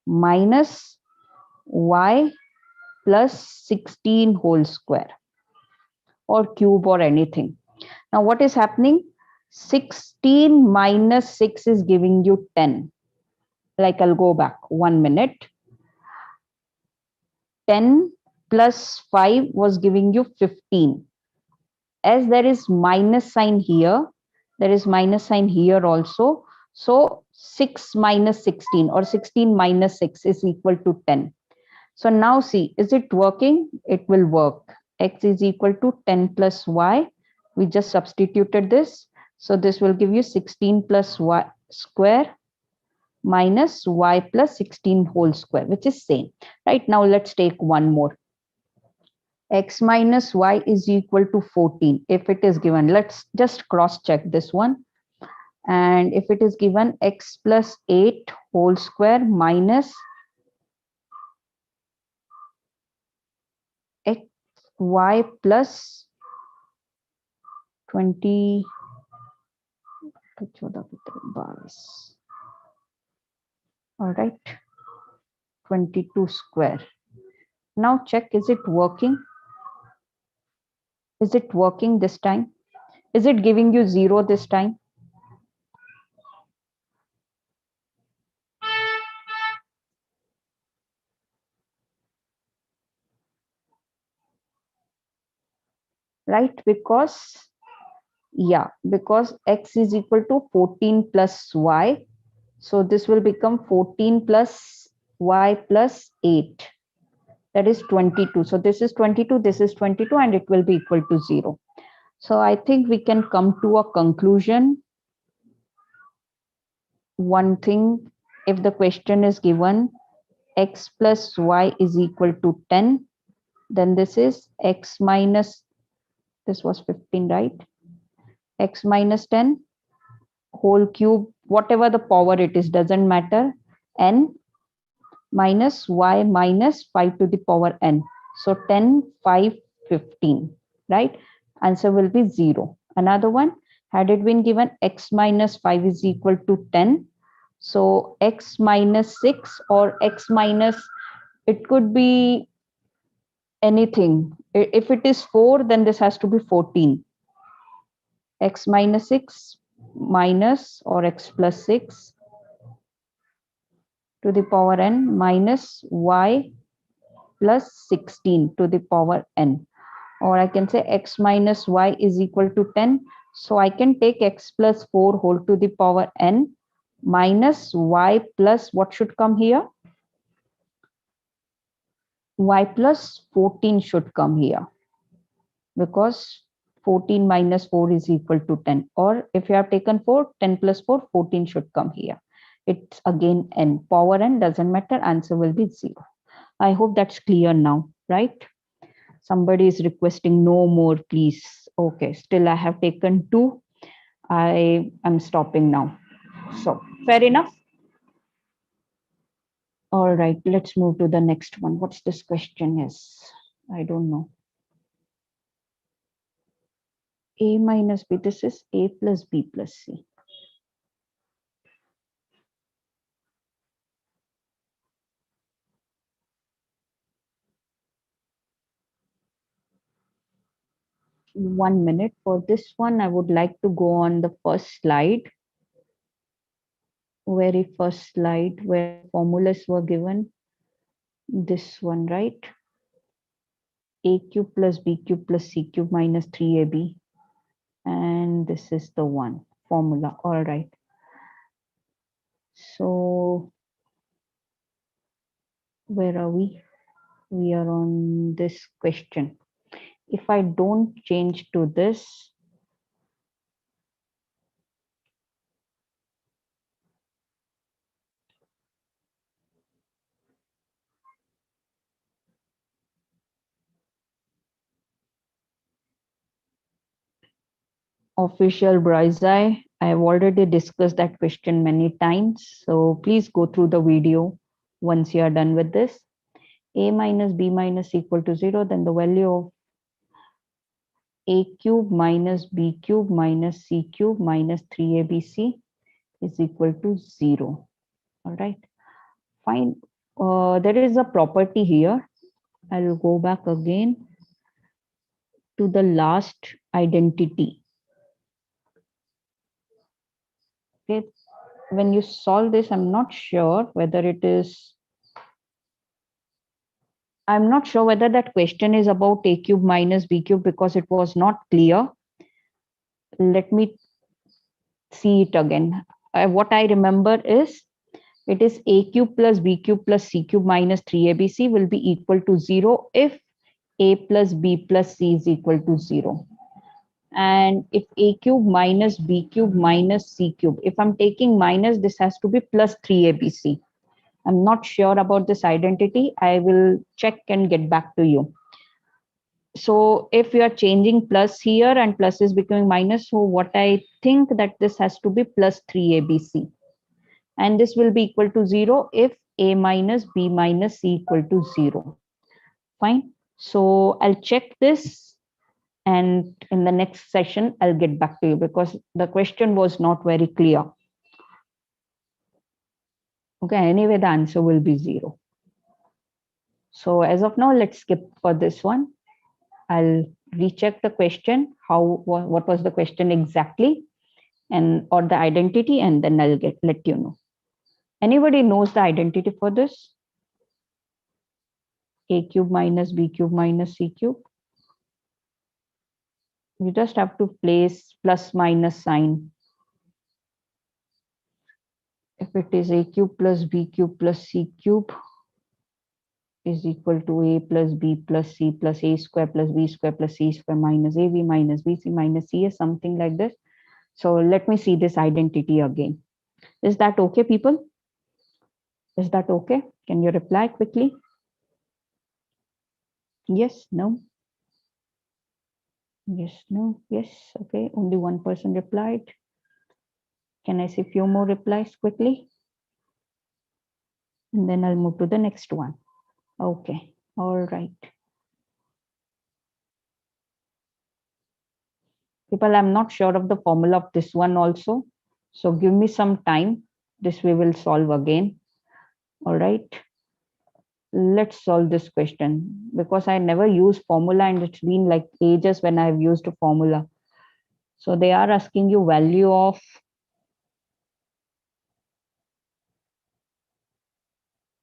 minus y plus 16 whole square, or cube, or anything. Now what is happening? 16 minus 6 is giving you 10. Like, I'll go back 1 minute. 10 plus 5 was giving you 15. As there is minus sign here, there is minus sign here also. So 6 minus 16, or 16 minus 6 is equal to 10. So now see, is it working? It will work. X is equal to 10 plus y. We just substituted this. So this will give you 16 plus y square minus y plus 16 whole square, which is same. Right, now let's take one more. X minus y is equal to 14. If it is given, let's just cross check this one. And if it is given x plus 8 whole square minus x y plus 20, all right, 22 square. Now check, is it working? Is it working this time? Is it giving you 0 this time? Right, because, yeah, because x is equal to 14 plus y. So this will become 14 plus y plus 8. That is 22. So this is 22, this is 22, and it will be equal to 0. So I think we can come to a conclusion. One thing, if the question is given x plus y is equal to 10, then this is x minus, this was 15, right? X minus 10 whole cube, whatever the power it is, doesn't matter, n minus y minus 5 to the power n. So 10, 5, 15, right? Answer will be 0. Another one, had it been given x minus 5 is equal to 10, so x minus 6, or x minus, it could be anything. If it is 4, then this has to be 14. X minus 6 minus, or x plus 6 to the power n minus y plus 16 to the power n. Or I can say x minus y is equal to 10. So I can take x plus 4 whole to the power n minus y plus, what should come here? Y plus 14 should come here, because 14 minus 4 is equal to 10. Or if you have taken 4, 10 plus 4, 14 should come here. It's again n. Power n doesn't matter. Answer will be 0. I hope that's clear now, right? Somebody is requesting no more, please. Okay, still I have taken 2. I am stopping now. So fair enough. All right, let's move to the next one. What's this question is? I don't know. A minus B, this is A plus B plus C. 1 minute. For this one, I would like to go on the first slide, very first slide where the formulas were given. This one, right? A cube plus B cube plus C cube minus 3AB. And this is the one formula. All right. So where are we? We are on this question. If I don't change to this, official Brizai, I have already discussed that question many times. So please go through the video once you are done with this. A minus B minus equal to 0, then the value of A cube minus B cube minus C cube minus 3ABC is equal to 0. All right, fine. There is a property here. I'll go back again to the last identity. Okay, when you solve this, I'm not sure whether that question is about A cube minus B cube because it was not clear. Let me see it again. What I remember is it is A cube plus B cube plus C cube minus 3ABC will be equal to 0 if A plus B plus C is equal to 0. And if A cube minus B cube minus C cube, if I'm taking minus, this has to be plus 3ABC. I'm not sure about this identity. I will check and get back to you. So if we are changing plus here and plus is becoming minus, so what I think that this has to be plus 3ABC. And this will be equal to 0 if A minus B minus C equal to 0. Fine. So I'll check this and in the next session, I'll get back to you because the question was not very clear. Okay, anyway, the answer will be 0. So as of now, let's skip for this one. I'll recheck the question, what was the question exactly, and or the identity, and then I'll let you know. Anybody knows the identity for this? A cube minus B cube minus C cube. You just have to place plus minus sign. If it is A cube plus B cube plus C cube is equal to A plus B plus C plus A square plus B square plus C square minus AB minus BC minus CS, something like this. So let me see this identity again. Is that okay, people? Is that okay? Can you reply quickly? Yes, no? Yes, no, yes, okay. Only one person replied. Can I see a few more replies quickly? And then I'll move to the next one. Okay, all right. People, I'm not sure of the formula of this one also. So give me some time. This we will solve again. All right. Let's solve this question because I never use formula and it's been like ages when I've used a formula. So they are asking you value of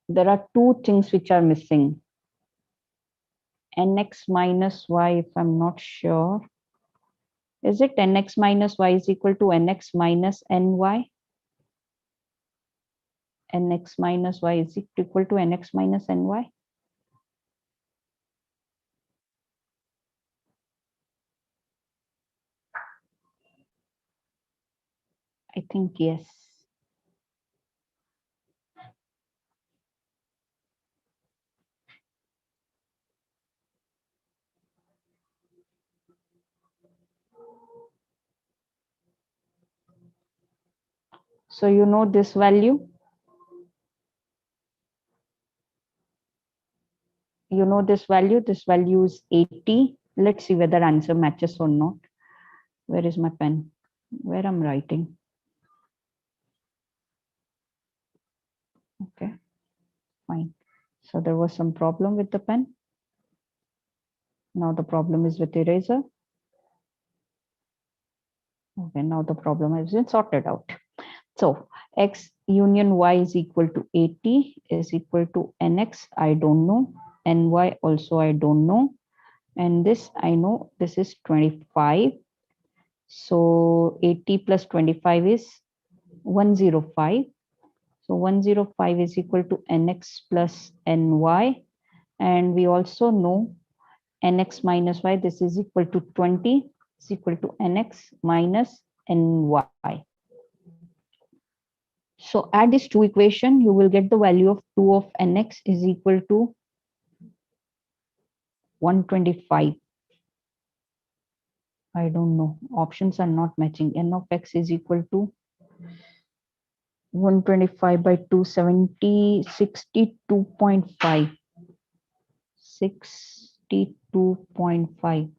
there are two things which are missing. Nx minus y, if I'm not sure. Is it nx minus y is equal to nx minus ny? Nx minus y is equal to nx minus ny? I think yes. So you know this value? You know this value? This value is 80. Let's see whether answer matches or not. Where is my pen? Where I'm writing? Okay, fine. So there was some problem with the pen. Now the problem is with eraser. Okay, now the problem has been sorted out. So x union y is equal to 80 is equal to nx. I don't know. Ny also I don't know. And this I know, this is 25. So 80 plus 25 is 105. So 105 is equal to nx plus ny. And we also know nx minus y, this is equal to 20, is equal to nx minus ny. So add these two equations, you will get the value of 2 of nx is equal to 125. I don't know. Options are not matching. N of x is equal to 125 by 270, 62.5. 62.5.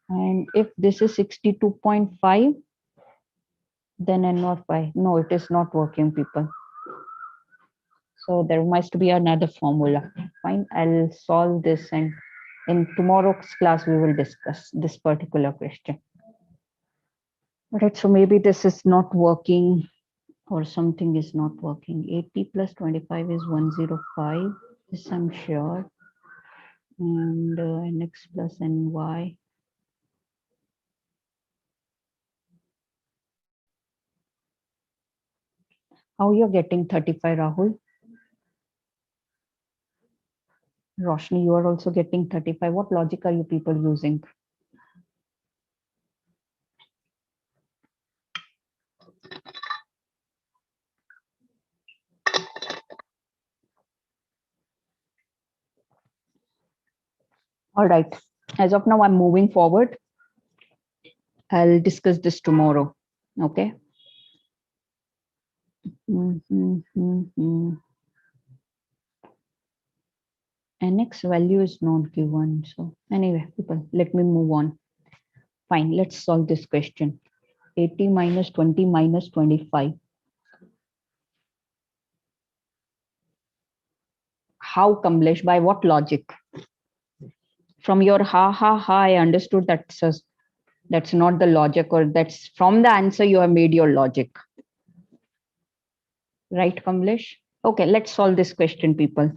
And if this is 62.5, then N of y. No, it is not working, people. So there must be another formula. Fine, I'll solve this, and in tomorrow's class we will discuss this particular question. Right, so maybe this is not working or something is not working. 80 plus 25 is 105. This I'm sure. And nx plus ny. How you're getting 35, Rahul? Roshni, you are also getting 35. What logic are you people using? All right. As of now, I'm moving forward. I'll discuss this tomorrow. Okay. Nx value is not given. So anyway, people, let me move on. Fine, let's solve this question. 80 minus 20 minus 25. How, Kamlesh? By what logic? From your ha, I understood that's not the logic, or that's from the answer you have made your logic. Right, Kamlesh? Okay, let's solve this question, people.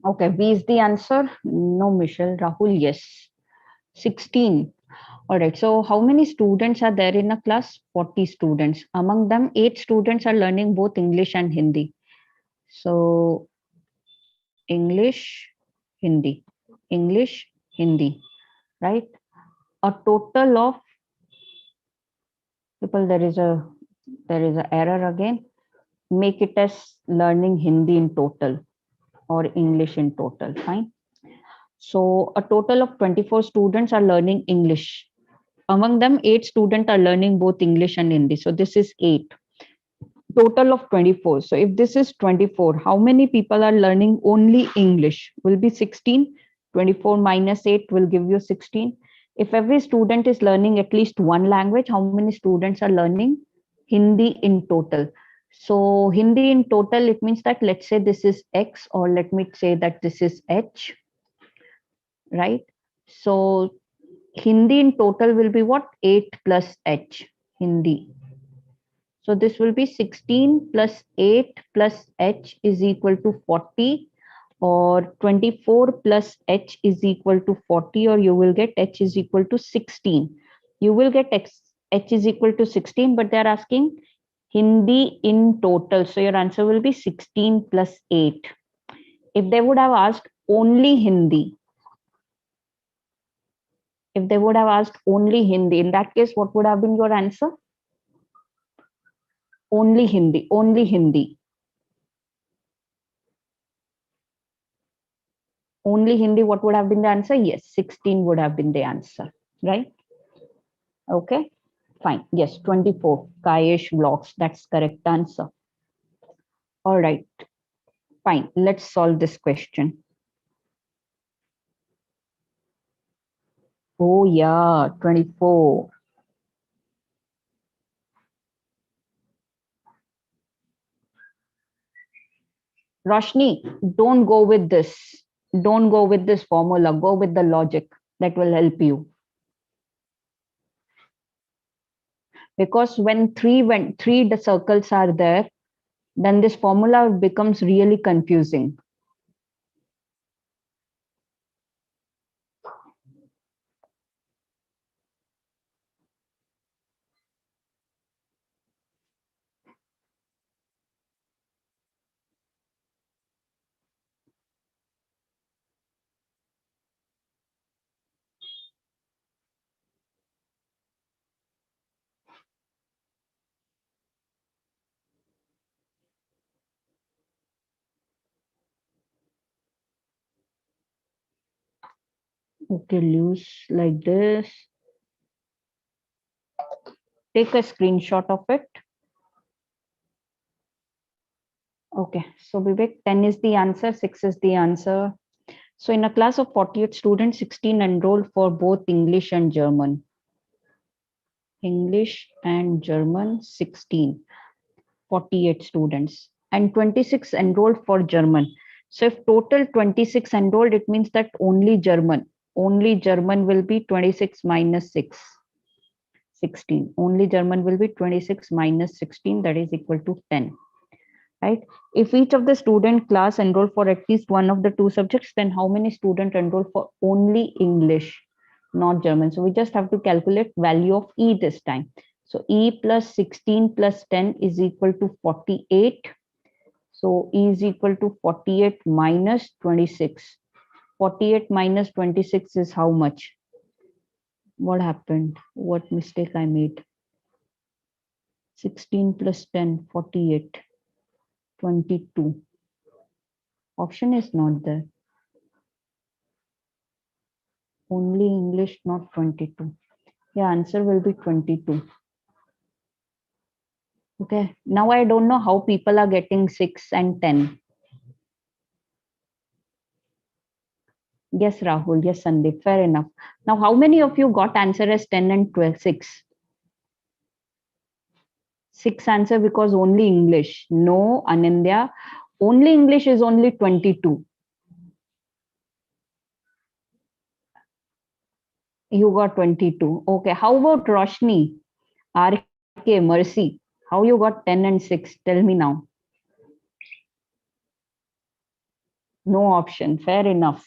Okay, B is the answer. No, Michelle. Rahul, yes. 16. All right. So how many students are there in a class? 40 students. Among them, 8 students are learning both English and Hindi. So English, Hindi, English, Hindi, right? A total of people, there is a error again. Make it as learning Hindi in total or English in total. Fine. So a total of 24 students are learning English. Among them, 8 students are learning both English and Hindi. So this is 8. Total of 24. So if this is 24, how many people are learning only English? Will be 16. 24 minus 8 will give you 16. If every student is learning at least one language, how many students are learning Hindi in total? So Hindi in total, it means that let's say this is X, or let me say that this is H, right? So Hindi in total will be what? 8 plus H, Hindi. So this will be 16 plus 8 plus H is equal to 40. or 24 plus h is equal to 40, or you will get h is equal to 16. You will get h is equal to 16, but they're asking Hindi in total. So your answer will be 16 plus 8. If they would have asked only Hindi, if they would have asked only Hindi, in that case, what would have been your answer? Only Hindi, only Hindi. Only Hindi, what would have been the answer? Yes, 16 would have been the answer, right? Okay, fine. Yes, 24 Kayesh blocks. That's correct answer. All right, fine. Let's solve this question. Oh yeah, 24. Roshni, don't go with this. Don't go with this formula. Go with the logic. That will help you. Because when three the circles are there, then this formula becomes really confusing. Okay, loose like this. Take a screenshot of it. Okay, so Vivek, 10 is the answer, 6 is the answer. So in a class of 48 students, 16 enrolled for both English and German. English and German, 16, 48 students. And 26 enrolled for German. So if total 26 enrolled, it means that only German will be 26 minus 6, 16. Only German will be 26 minus 16, that is equal to 10. Right? If each of the student class enroll for at least one of the two subjects, then how many students enroll for only English, not German? So we just have to calculate value of E this time. So E plus 16 plus 10 is equal to 48. So E is equal to 48 minus 26. 48 minus 26 is how much? What happened? What mistake I made? 16 plus 10, 48. 22. Option is not there. Only English, not 22. Yeah, answer will be 22. Okay, now I don't know how people are getting 6 and 10. Yes, Rahul. Yes, Sandeep. Fair enough. Now, how many of you got answer as 10 and 12? 6. 6 answer because only English. No, Anindya. Only English is only 22. You got 22. Okay. How about Roshni? RK, Mercy. How you got 10 and 6? Tell me now. No option. Fair enough.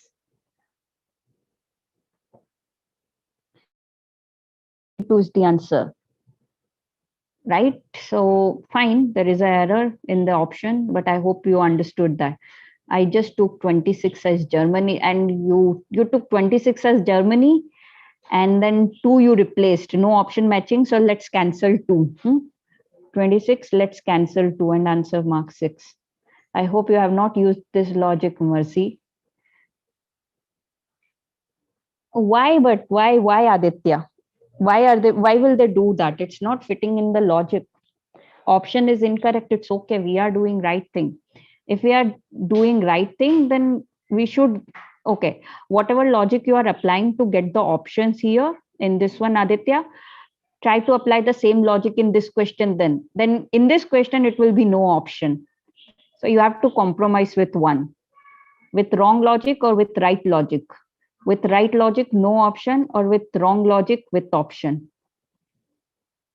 Two is the answer. Right? So fine, there is an error in the option, but I hope you understood that. I just took 26 as Germany, and you took 26 as Germany, and then 2 you replaced. No option matching, so let's cancel 2. 26, let's cancel 2 and answer mark 6. I hope you have not used this logic, Mercy. Why? But why Aditya? Why will they do that? It's not fitting in the logic. Option is incorrect. It's okay. We are doing right thing. If we are doing right thing, then we should, okay, whatever logic you are applying to get the options here in this one, Aditya, try to apply the same logic in this question. Then in this question it will be no option. So you have to compromise with one, with wrong logic or with right logic. With right logic, no option, or with wrong logic, with option.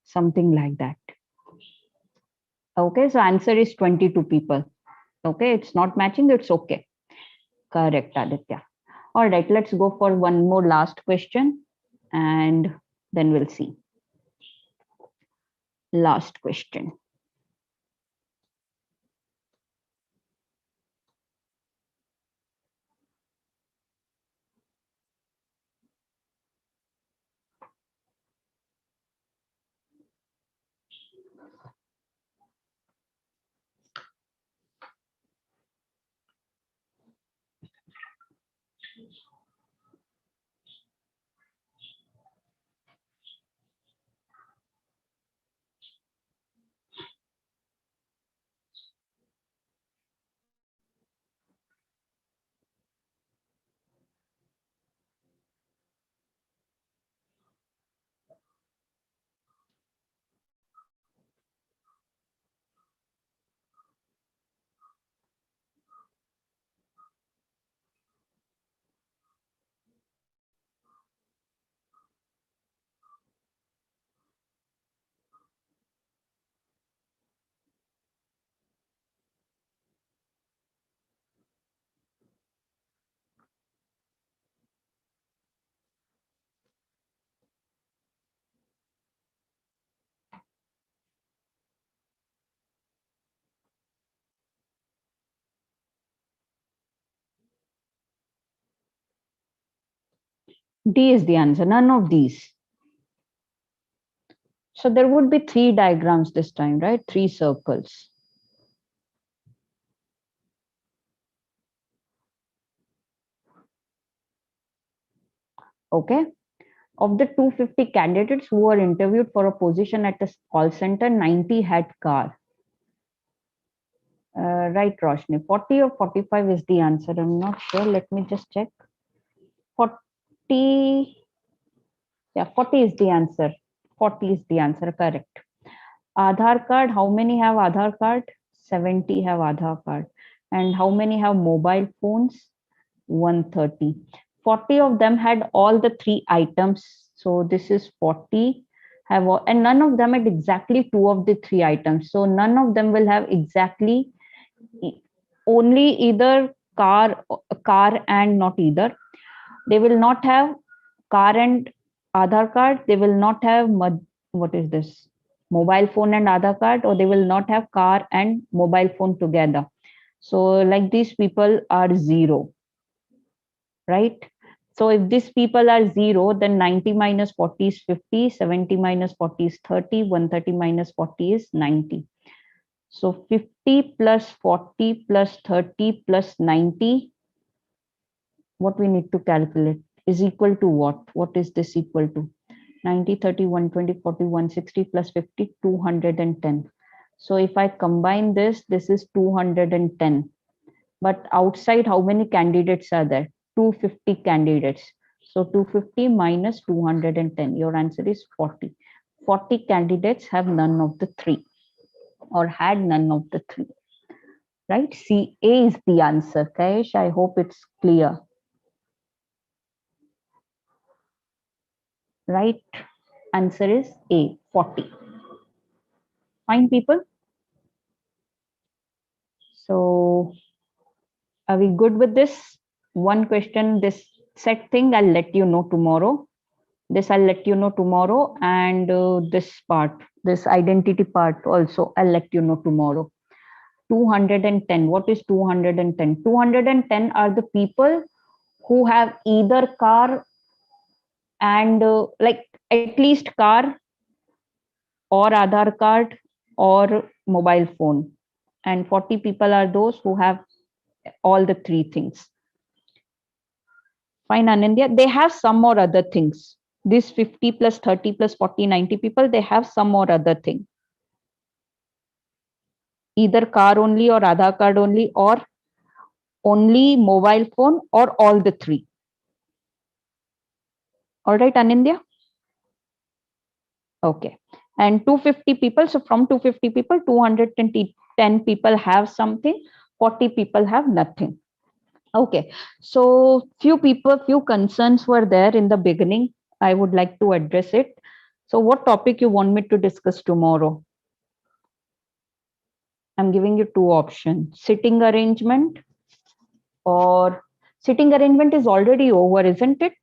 Something like that. Okay, so answer is 22 people. Okay, it's not matching, it's okay. Correct, Aditya. All right, let's go for one more last question and then we'll see. Last question. D is the answer, none of these. So there would be 3 diagrams this time, right? 3 circles. Okay. Of the 250 candidates who were interviewed for a position at the call center, 90 had car. Right, Roshni. 40 or 45 is the answer. I'm not sure. Let me just check. 40. Yeah, 40 is the answer. 40 is the answer. Correct. Aadhaar card. How many have Aadhaar card? 70 have Aadhaar card. And how many have mobile phones? 130. 40 of them had all the 3 items. So this is 40 have all, and none of them had exactly 2 of the 3 items. So none of them will have exactly only either car and not either. They will not have car and Aadhaar card. They will not have what is this? Mobile phone and Aadhaar card, or they will not have car and mobile phone together. So like these people are 0. Right? So if these people are 0, then 90 minus 40 is 50, 70 minus 40 is 30, 130 minus 40 is 90. So 50 plus 40 plus 30 plus 90, what we need to calculate is equal to what? What is this equal to? 90, 30, 120, 40, 160 plus 50, 210. So if I combine this is 210. But outside, how many candidates are there? 250 candidates. So 250 minus 210. Your answer is 40. 40 candidates have none of the 3 or had none of the 3. Right? CA is the answer. Kayesh, I hope it's clear. Right? Answer is A, 40. Fine, people. So are we good with this? One question, this set thing, I'll let you know tomorrow. This I'll let you know tomorrow, and this part, this identity part also, I'll let you know tomorrow. 210. What is 210? 210 are the people who have either car and like at least car or Aadhaar card or mobile phone. And 40 people are those who have all the 3 things. Fine, Anindya. They have some or other things. This 50 plus 30 plus 40, 90 people, they have some or other thing. Either car only or Aadhaar card only or only mobile phone or all the 3. All right, Anindya? Okay. And 250 people. So from 250 people, 210 people have something, 40 people have nothing. Okay. So few concerns were there in the beginning. I would like to address it. So what topic you want me to discuss tomorrow? I'm giving you 2 options, sitting arrangement or Sitting arrangement is already over, isn't it?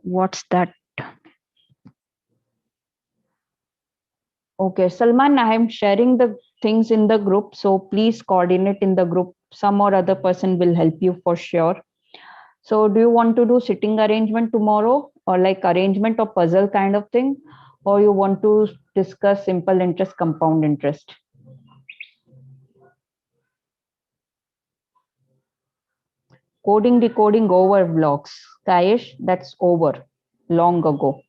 What's that? Okay, Salman, I am sharing the things in the group, so please coordinate in the group. Some or other person will help you for sure. So do you want to do sitting arrangement tomorrow, or like arrangement or puzzle kind of thing, or you want to discuss simple interest, compound interest? Coding, decoding over blocks. Kayesh, that's over long ago.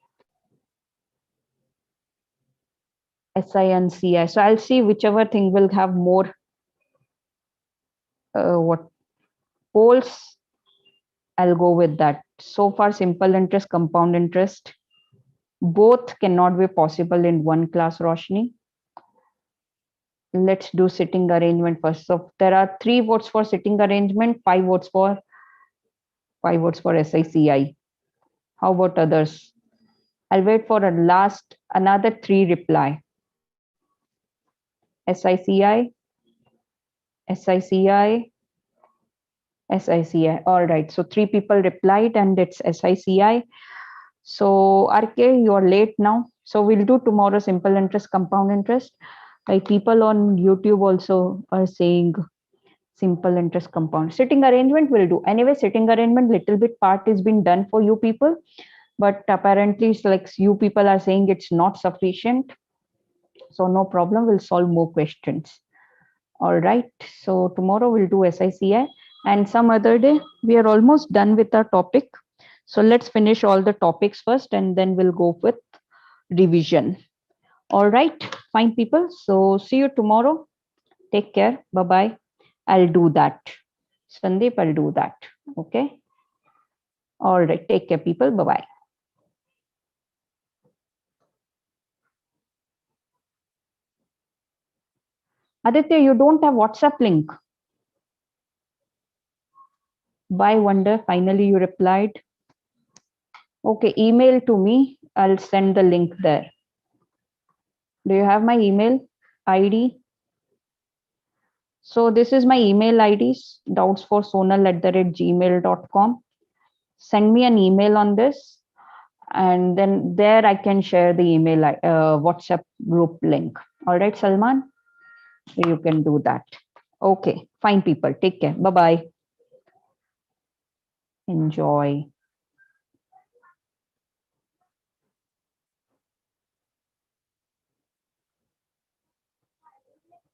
SI and CI. So I'll see whichever thing will have more what polls. I'll go with that. So far, simple interest, compound interest, both cannot be possible in one class, Roshni. Let's do sitting arrangement first. So there are 3 votes for sitting arrangement, 5 votes for SICI. How about others? I'll wait for another 3 reply. SICI, SICI, SICI. All right. So 3 people replied and it's SICI. So RK, you're late now. So we'll do tomorrow simple interest, compound interest. Like people on YouTube also are saying simple interest, compound. Sitting arrangement will do. Anyway, sitting arrangement little bit part is been done for you people, but apparently it's like you people are saying it's not sufficient. So no problem, we'll solve more questions. All right. So tomorrow we'll do SICI and some other day. We are almost done with our topic. So let's finish all the topics first and then we'll go with revision. All right, fine people. So see you tomorrow. Take care. Bye-bye. I'll do that. Sandeep, I'll do that. Okay. All right. Take care, people. Bye-bye. Aditya, you don't have WhatsApp link. Bye, Wonder. Finally, you replied. Okay, email to me. I'll send the link there. Do you have my email ID? So this is my email ID, doubtsforsonal@gmail.com. Send me an email on this, and then there I can share the email WhatsApp group link. All right, Salman, you can do that. Okay, fine, people. Take care. Bye-bye. Enjoy.